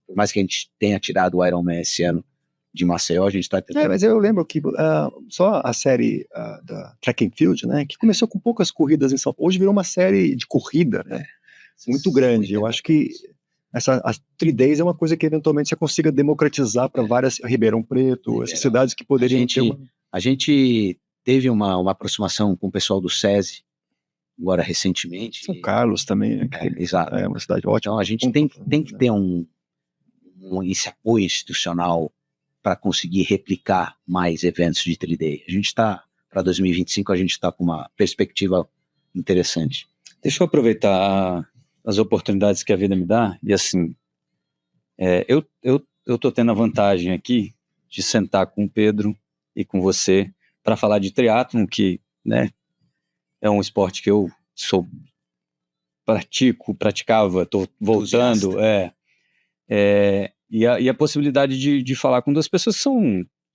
Speaker 2: Por mais que a gente tenha tirado o Ironman esse ano de Maceió, a gente está tentando...
Speaker 3: mas eu lembro que só a série da Track and Field, né, que começou com poucas corridas em São Paulo, hoje virou uma série de corrida, né, muito grande. Eu acho que a 3Days é uma coisa que eventualmente você consiga democratizar para várias, Ribeirão Preto, essas cidades que poderiam ter
Speaker 2: A gente teve uma aproximação com o pessoal do SESI, agora recentemente.
Speaker 3: São Carlos também, né,
Speaker 2: exato.
Speaker 3: É uma cidade ótima.
Speaker 2: Então a gente tem que ter esse apoio institucional para conseguir replicar mais eventos de 3D. A gente está, para 2025, a gente está com uma perspectiva interessante.
Speaker 4: Deixa eu aproveitar as oportunidades que a vida me dá, e assim, eu estou tendo a vantagem aqui de sentar com o Pedro e com você para falar de triatlon, que, é um esporte que eu praticava, estou voltando, e a possibilidade de falar com 2 pessoas que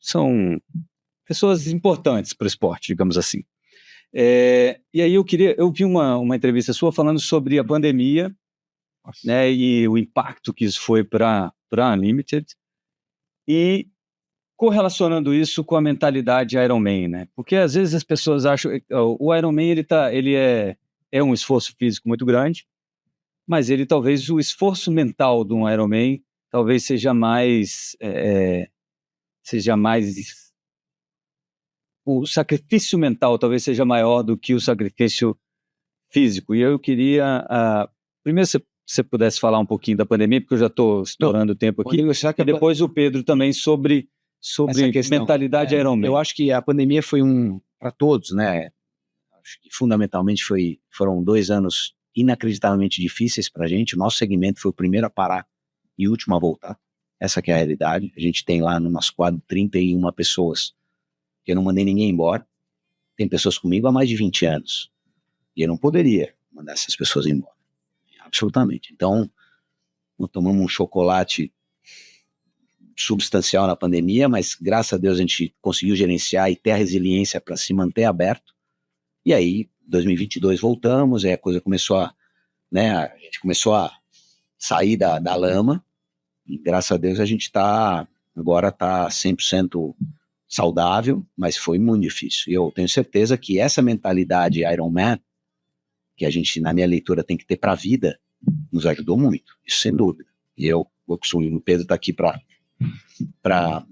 Speaker 4: são pessoas importantes para o esporte, digamos assim. E aí eu vi uma entrevista sua falando sobre a pandemia, né, e o impacto que isso foi para a Unlimited, e correlacionando isso com a mentalidade Ironman, né? Porque às vezes as pessoas acham o Ironman ele é um esforço físico muito grande, mas talvez o esforço mental de um Ironman talvez seja mais o sacrifício mental talvez seja maior do que o sacrifício físico. E eu queria primeiro se você pudesse falar um pouquinho da pandemia, porque eu já estou estourando o tempo aqui, e depois o Pedro também sobre mentalidade Ironman.
Speaker 2: Eu acho que a pandemia foi para todos, né? Acho que fundamentalmente foram 2 anos inacreditavelmente difíceis para a gente. O nosso segmento foi o primeiro a parar e o último a voltar. Essa que é a realidade. A gente tem lá no nosso quadro 31 pessoas que eu não mandei ninguém embora. Tem pessoas comigo há mais de 20 anos e eu não poderia mandar essas pessoas embora. Absolutamente. Então, nós tomamos um chocolate substancial na pandemia, mas graças a Deus a gente conseguiu gerenciar e ter a resiliência para se manter aberto. E aí, 2022 voltamos, aí a coisa começou a, né, a gente começou a sair da lama, e graças a Deus a gente agora está 100% saudável, mas foi muito difícil. E eu tenho certeza que essa mentalidade Ironman, que a gente, na minha leitura, tem que ter para a vida, nos ajudou muito, isso sem dúvida. E o Pedro está aqui para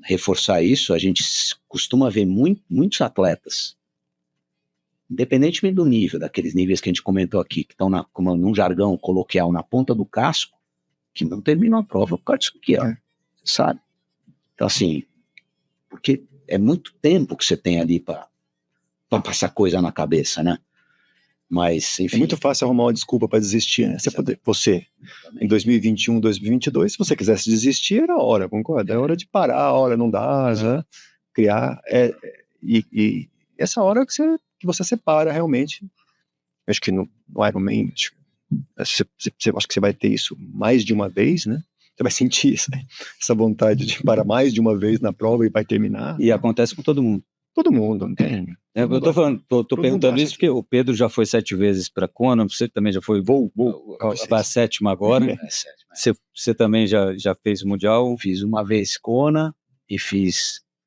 Speaker 2: reforçar isso. A gente costuma ver muitos atletas, independentemente do nível, daqueles níveis que a gente comentou aqui, que estão, como num jargão coloquial, na ponta do casco, que não terminam a prova por causa disso aqui, ó, sabe? Então, assim, porque é muito tempo que você tem ali para passar coisa na cabeça, né? Mas, enfim.
Speaker 3: É muito fácil arrumar uma desculpa para desistir, né? Você, em 2021, 2022, se você quisesse desistir, era a hora, concorda? É hora de parar, a hora não dá, né? Criar. E essa hora que você separa realmente. Acho que no Ironman, acho que você vai ter isso mais de uma vez, né? Você vai sentir essa vontade de parar mais de uma vez na prova e vai terminar.
Speaker 4: E acontece com todo mundo.
Speaker 3: Todo mundo, não tem.
Speaker 4: Eu tô perguntando isso porque o Pedro já foi 7 vezes para Kona, você também já foi, para a 7ª agora. Você também já fez o Mundial?
Speaker 2: Fiz uma vez Kona e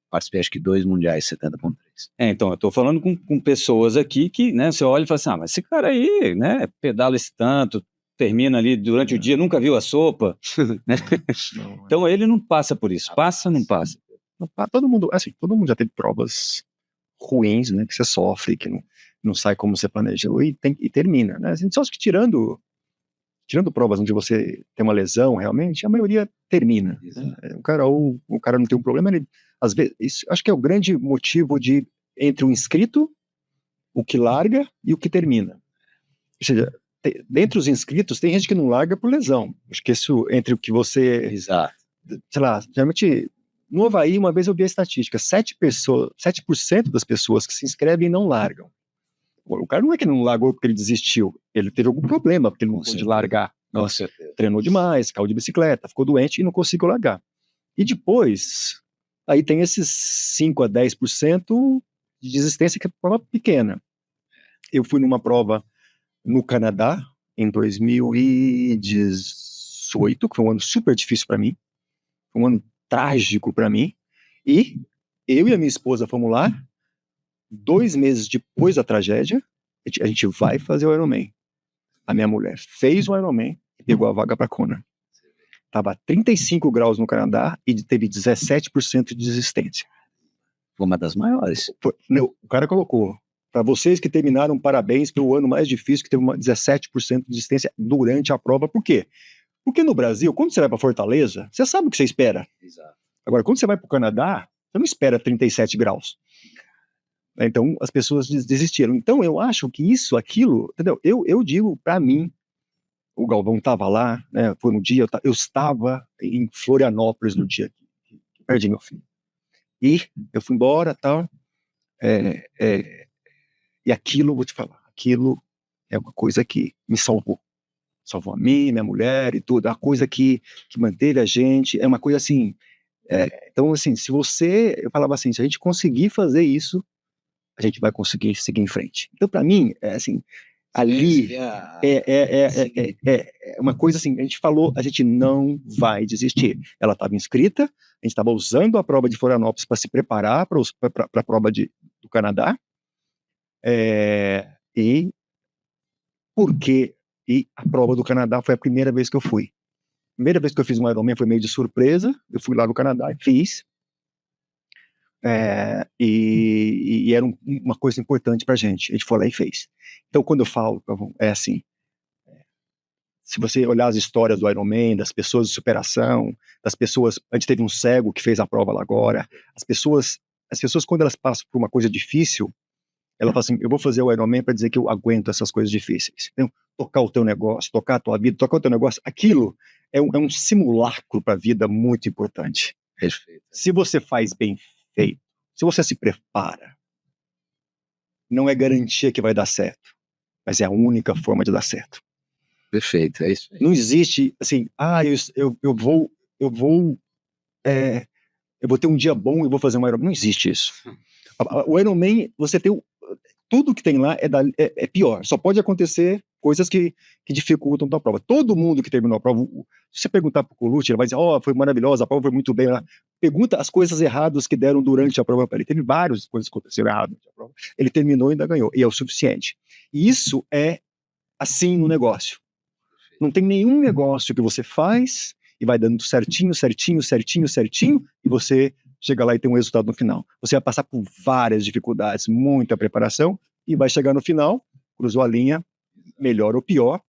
Speaker 2: participei acho que 2 mundiais 70.3.
Speaker 4: Então, eu tô falando com pessoas aqui que, né, você olha e fala assim, mas esse cara aí, né, pedala esse tanto, termina ali durante o dia, nunca viu a sopa, né? Então ele não passa por isso, passa ou não passa?
Speaker 3: Todo mundo já teve provas ruins, né, que você sofre, que não sai como você planejou e termina, né? Só que tirando provas onde você tem uma lesão, realmente, a maioria termina. Né? O cara não tem um problema, ele, às vezes, isso, acho que é o grande motivo entre o inscrito, o que larga e o que termina. Ou seja, dentre os inscritos, tem gente que não larga por lesão. Acho que isso, entre o que você...
Speaker 2: Exato.
Speaker 3: Sei lá, geralmente... No Havaí, uma vez eu vi a estatística, 7% das pessoas que se inscrevem não largam. O cara não é que ele não largou porque ele desistiu, ele teve algum problema porque ele não pôde largar.
Speaker 2: Nossa,
Speaker 3: treinou demais, caiu de bicicleta, ficou doente e não conseguiu largar. E depois, aí tem esses 5 a 10% de desistência, que é uma prova pequena. Eu fui numa prova no Canadá, em 2018, que foi um ano super difícil para mim, um ano trágico para mim, e eu e a minha esposa fomos lá, 2 meses depois da tragédia, a gente vai fazer o Ironman. A minha mulher fez o Ironman e pegou a vaga para Kona. Tava 35 graus no Canadá e teve 17% de desistência.
Speaker 2: Foi uma das maiores.
Speaker 3: O cara colocou, para vocês que terminaram, parabéns pelo ano mais difícil, que teve 17% de desistência durante a prova. Por quê? Porque no Brasil, quando você vai para Fortaleza, você sabe o que você espera.
Speaker 2: Exato.
Speaker 3: Agora, quando você vai para o Canadá, você não espera 37 graus. Então, as pessoas desistiram. Então, eu acho que aquilo, entendeu? Eu digo, para mim, o Galvão estava lá, né? Foi no dia, eu estava em Florianópolis no dia que perdi meu filho. E eu fui embora, tal. E aquilo, vou te falar, aquilo é uma coisa que me salvou. Salvou a mim, minha mulher e tudo, é uma coisa que manteve a gente, é uma coisa assim, então assim, eu falava assim, se a gente conseguir fazer isso, a gente vai conseguir seguir em frente. Então para mim, assim, ali é uma coisa assim, a gente falou, a gente não vai desistir. Ela estava inscrita, a gente estava usando a prova de Florianópolis para se preparar para a prova do Canadá, e a prova do Canadá foi a primeira vez que eu fui. Primeira vez que eu fiz um Ironman foi meio de surpresa. Eu fui lá no Canadá e fiz. E era uma coisa importante pra gente. A gente foi lá e fez. Então, quando eu falo, é assim, se você olhar as histórias do Ironman, das pessoas de superação, das pessoas... A gente teve um cego que fez a prova lá agora. As pessoas, quando elas passam por uma coisa difícil, ela fala assim, eu vou fazer o Ironman para dizer que eu aguento essas coisas difíceis. Então, tocar o teu negócio, tocar a tua vida, tocar o teu negócio, aquilo é um simulacro para a vida muito importante.
Speaker 2: Perfeito.
Speaker 3: Se você faz bem feito, se você se prepara, não é garantia que vai dar certo, mas é a única forma de dar certo.
Speaker 2: Perfeito, é isso aí.
Speaker 3: Não existe assim, eu vou eu vou ter um dia bom e vou fazer um Ironman. Não existe isso. O Ironman, você tem tudo que tem lá é pior. Só pode acontecer coisas que dificultam a prova. Todo mundo que terminou a prova, se você perguntar pro Colucci, ele vai dizer, foi maravilhosa, a prova foi muito bem. Pergunta as coisas erradas que deram durante a prova para ele. Teve várias coisas que aconteceram erradas durante a prova. Ele terminou e ainda ganhou. E é o suficiente. E isso é assim no negócio. Não tem nenhum negócio que você faz e vai dando certinho, e você chega lá e tem um resultado no final. Você vai passar por várias dificuldades, muita preparação, e vai chegar no final, cruzou a linha, melhor ou pior,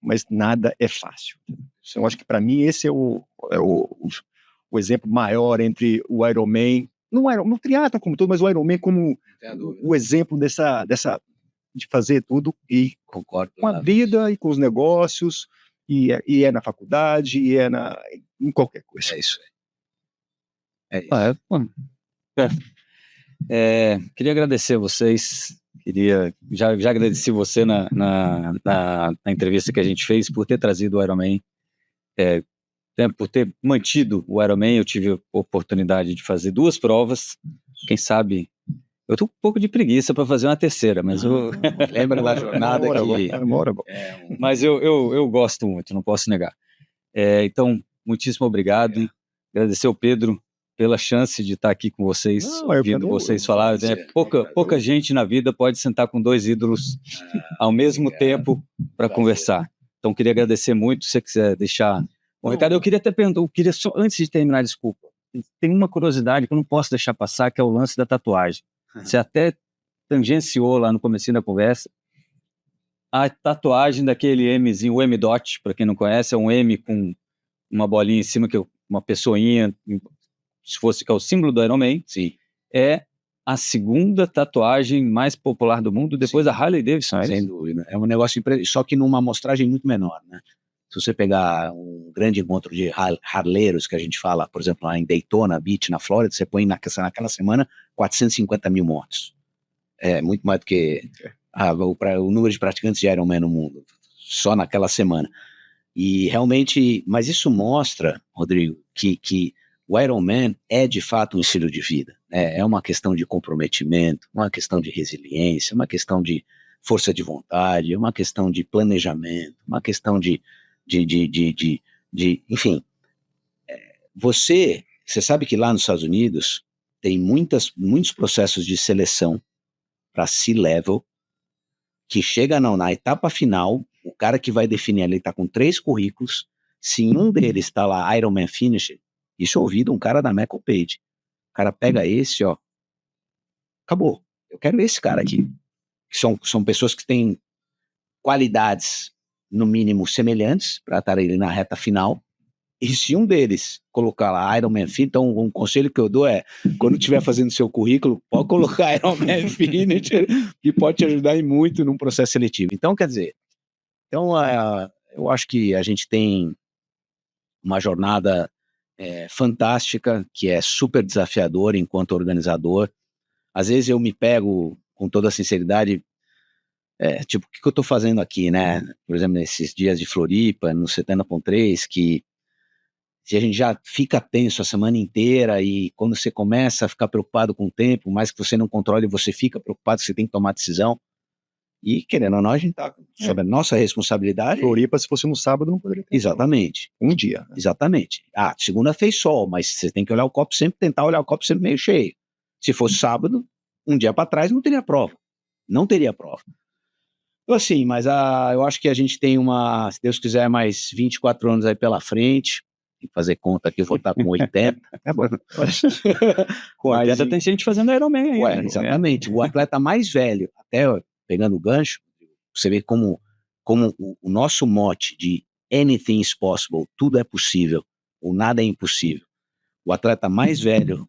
Speaker 3: mas nada é fácil. Então, eu acho que para mim esse é o exemplo maior entre o Ironman, no triatlo como todo, mas o Ironman como o exemplo dessa de fazer tudo e
Speaker 2: Concordo.
Speaker 3: com a vida e com os negócios, e é na faculdade, e em qualquer coisa.
Speaker 2: É isso.
Speaker 4: Queria agradecer a vocês. Já agradeci você na entrevista que a gente fez por ter trazido o Ironman, por ter mantido o Ironman. Eu tive a oportunidade de fazer 2 provas. Quem sabe eu tô com um pouco de preguiça para fazer uma terceira, mas
Speaker 2: Lembra da jornada
Speaker 4: mas eu gosto muito, não posso negar. Então, muitíssimo obrigado. Agradecer ao Pedro pela chance de estar aqui com vocês, ouvindo vocês falar. Pouca gente na vida pode sentar com 2 ídolos ao mesmo tempo para conversar. Então, queria agradecer muito. Se você quiser deixar um recado, eu queria até perguntar, só, antes de terminar, desculpa, tem uma curiosidade que eu não posso deixar passar, que é o lance da tatuagem. Você até tangenciou lá no comecinho da conversa a tatuagem daquele Mzinho, o M-Dot, para quem não conhece, é um M com uma bolinha em cima, que é uma pessoinha, se fosse que é o símbolo do Ironman.
Speaker 2: Sim.
Speaker 4: É a 2ª tatuagem mais popular do mundo, depois da Harley Davidson.
Speaker 2: Sem dúvida. É um negócio só que numa amostragem muito menor, né? Se você pegar um grande encontro de harleiros, que a gente fala, por exemplo, lá em Daytona Beach, na Flórida, você põe naquela semana 450 mil mortos. É muito mais do que o número de praticantes de Ironman no mundo, só naquela semana. E realmente, mas isso mostra, Rodrigo, que o Ironman é de fato um estilo de vida. É uma questão de comprometimento, uma questão de resiliência, uma questão de força de vontade, uma questão de planejamento, uma questão de enfim, você sabe que lá nos Estados Unidos tem muitos processos de seleção para C-Level, que chega na etapa final, o cara que vai definir ali está com 3 currículos, se em um deles está lá Ironman Finisher, isso eu ouvi de um cara da Michael Page, o cara pega esse, acabou, eu quero esse cara aqui, que são pessoas que têm qualidades no mínimo semelhantes para estar ali na reta final, e se um deles colocar lá Ironman Finish, então um conselho que eu dou é, quando estiver fazendo seu currículo, pode colocar Ironman Finish, que pode te ajudar muito num processo seletivo. Então, quer dizer, eu acho que a gente tem uma jornada fantástica, que é super desafiadora enquanto organizador. Às vezes eu me pego, com toda a sinceridade, tipo, o que eu tô fazendo aqui, né? Por exemplo, nesses dias de Floripa, no 70.3, que se a gente já fica tenso a semana inteira e quando você começa a ficar preocupado com o tempo, mais que você não controle, você fica preocupado que você tem que tomar decisão. E, querendo ou não, a gente tá sobre a nossa responsabilidade.
Speaker 3: Floripa, se fosse no sábado, não poderia ter.
Speaker 2: Exatamente.
Speaker 3: Um dia. Né?
Speaker 2: Exatamente. Segunda fez sol, mas você tem que olhar o copo sempre, tentar olhar o copo sempre meio cheio. Se fosse sábado, um dia para trás, não teria prova. Não teria prova. Então, assim, mas eu acho que a gente tem se Deus quiser, mais 24 anos aí pela frente. Tem que fazer conta aqui, eu vou estar com 80.
Speaker 3: É bom.
Speaker 4: Com 80 tem gente fazendo Ironman aí.
Speaker 2: Exatamente. O atleta mais velho, até pegando o gancho, você vê como o nosso mote de anything is possible, tudo é possível, ou nada é impossível. O atleta mais velho,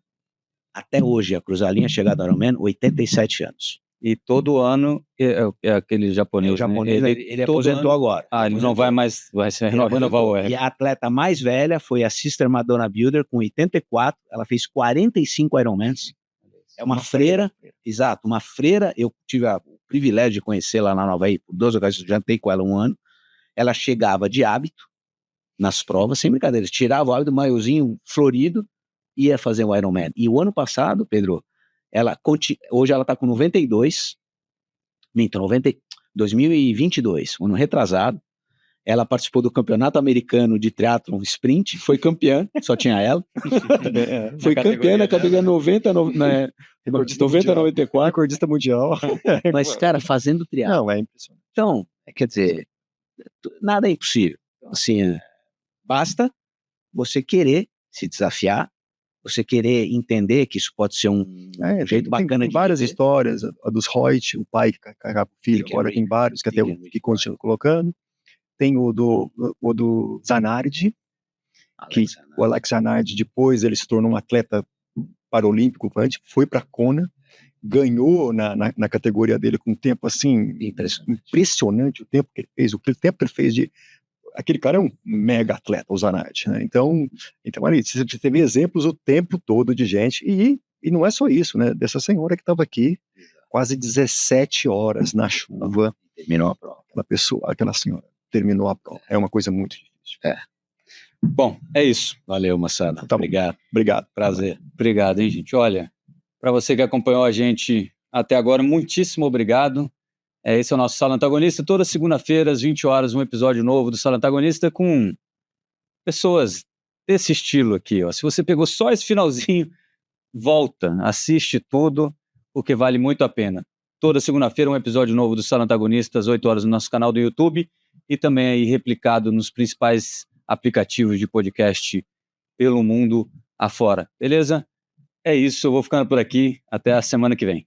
Speaker 2: até hoje, a cruzar a linha chegada ao Ironman, 87 anos.
Speaker 4: E todo ano é aquele japonês.
Speaker 2: O japonês, ele aposentou agora.
Speaker 4: Ele não vai mais, vai ser renovar o
Speaker 2: E a atleta mais velha foi a Sister Madonna Builder, com 84, ela fez 45 Ironmans. É uma freira, exato, uma freira. Eu tive o privilégio de conhecê-la lá no Havaí por 2 ocasiões, jantei com ela 1 ano. Ela chegava de hábito nas provas, sem brincadeira, tirava o hábito, maiozinho florido, ia fazer o Ironman. E o ano passado, Pedro, hoje ela está com 92, 2022, ano retrasado. Ela participou do campeonato americano de triatlon sprint, foi campeã, só tinha ela. Foi campeã na categoria 90, 94.
Speaker 3: Recordista mundial.
Speaker 2: Mas, cara, fazendo triatlon.
Speaker 3: Não, é impressionante.
Speaker 2: Então, quer dizer, nada é impossível. Assim, basta você querer se desafiar, você querer entender que isso pode ser um jeito bacana
Speaker 3: tem
Speaker 2: de
Speaker 3: várias
Speaker 2: viver.
Speaker 3: histórias, a dos Reut, o pai que carregava o filho, agora tem vários que até que continua colocando. Tem o do Zanardi, que o Alex Zanardi, depois ele se tornou um atleta paralímpico, foi para Kona, ganhou na categoria dele com um tempo assim, impressionante o tempo que ele fez, tempo que ele fez de... Aquele cara é um mega atleta, o Zanardi, né? Então ali, você vê exemplos o tempo todo de gente, e não é só isso, né? Dessa senhora que estava aqui, quase 17 horas na chuva,
Speaker 2: Terminou a prova.
Speaker 3: Aquela senhora terminou a prova. É uma coisa muito difícil.
Speaker 4: Bom, é isso.
Speaker 2: Valeu, moçada.
Speaker 3: Tá bom.
Speaker 2: Obrigado.
Speaker 4: Prazer. Obrigado, hein, gente. Olha, para você que acompanhou a gente até agora, muitíssimo obrigado. Esse é o nosso Sala Antagonista. Toda segunda-feira, às 20 horas, um episódio novo do Sala Antagonista com pessoas desse estilo aqui, ó. Se você pegou só esse finalzinho, volta, assiste tudo, porque vale muito a pena. Toda segunda-feira, um episódio novo do Sala Antagonista, às 8 horas, no nosso canal do YouTube, e também aí replicado nos principais aplicativos de podcast pelo mundo afora. Beleza? É isso, eu vou ficando por aqui. Até a semana que vem.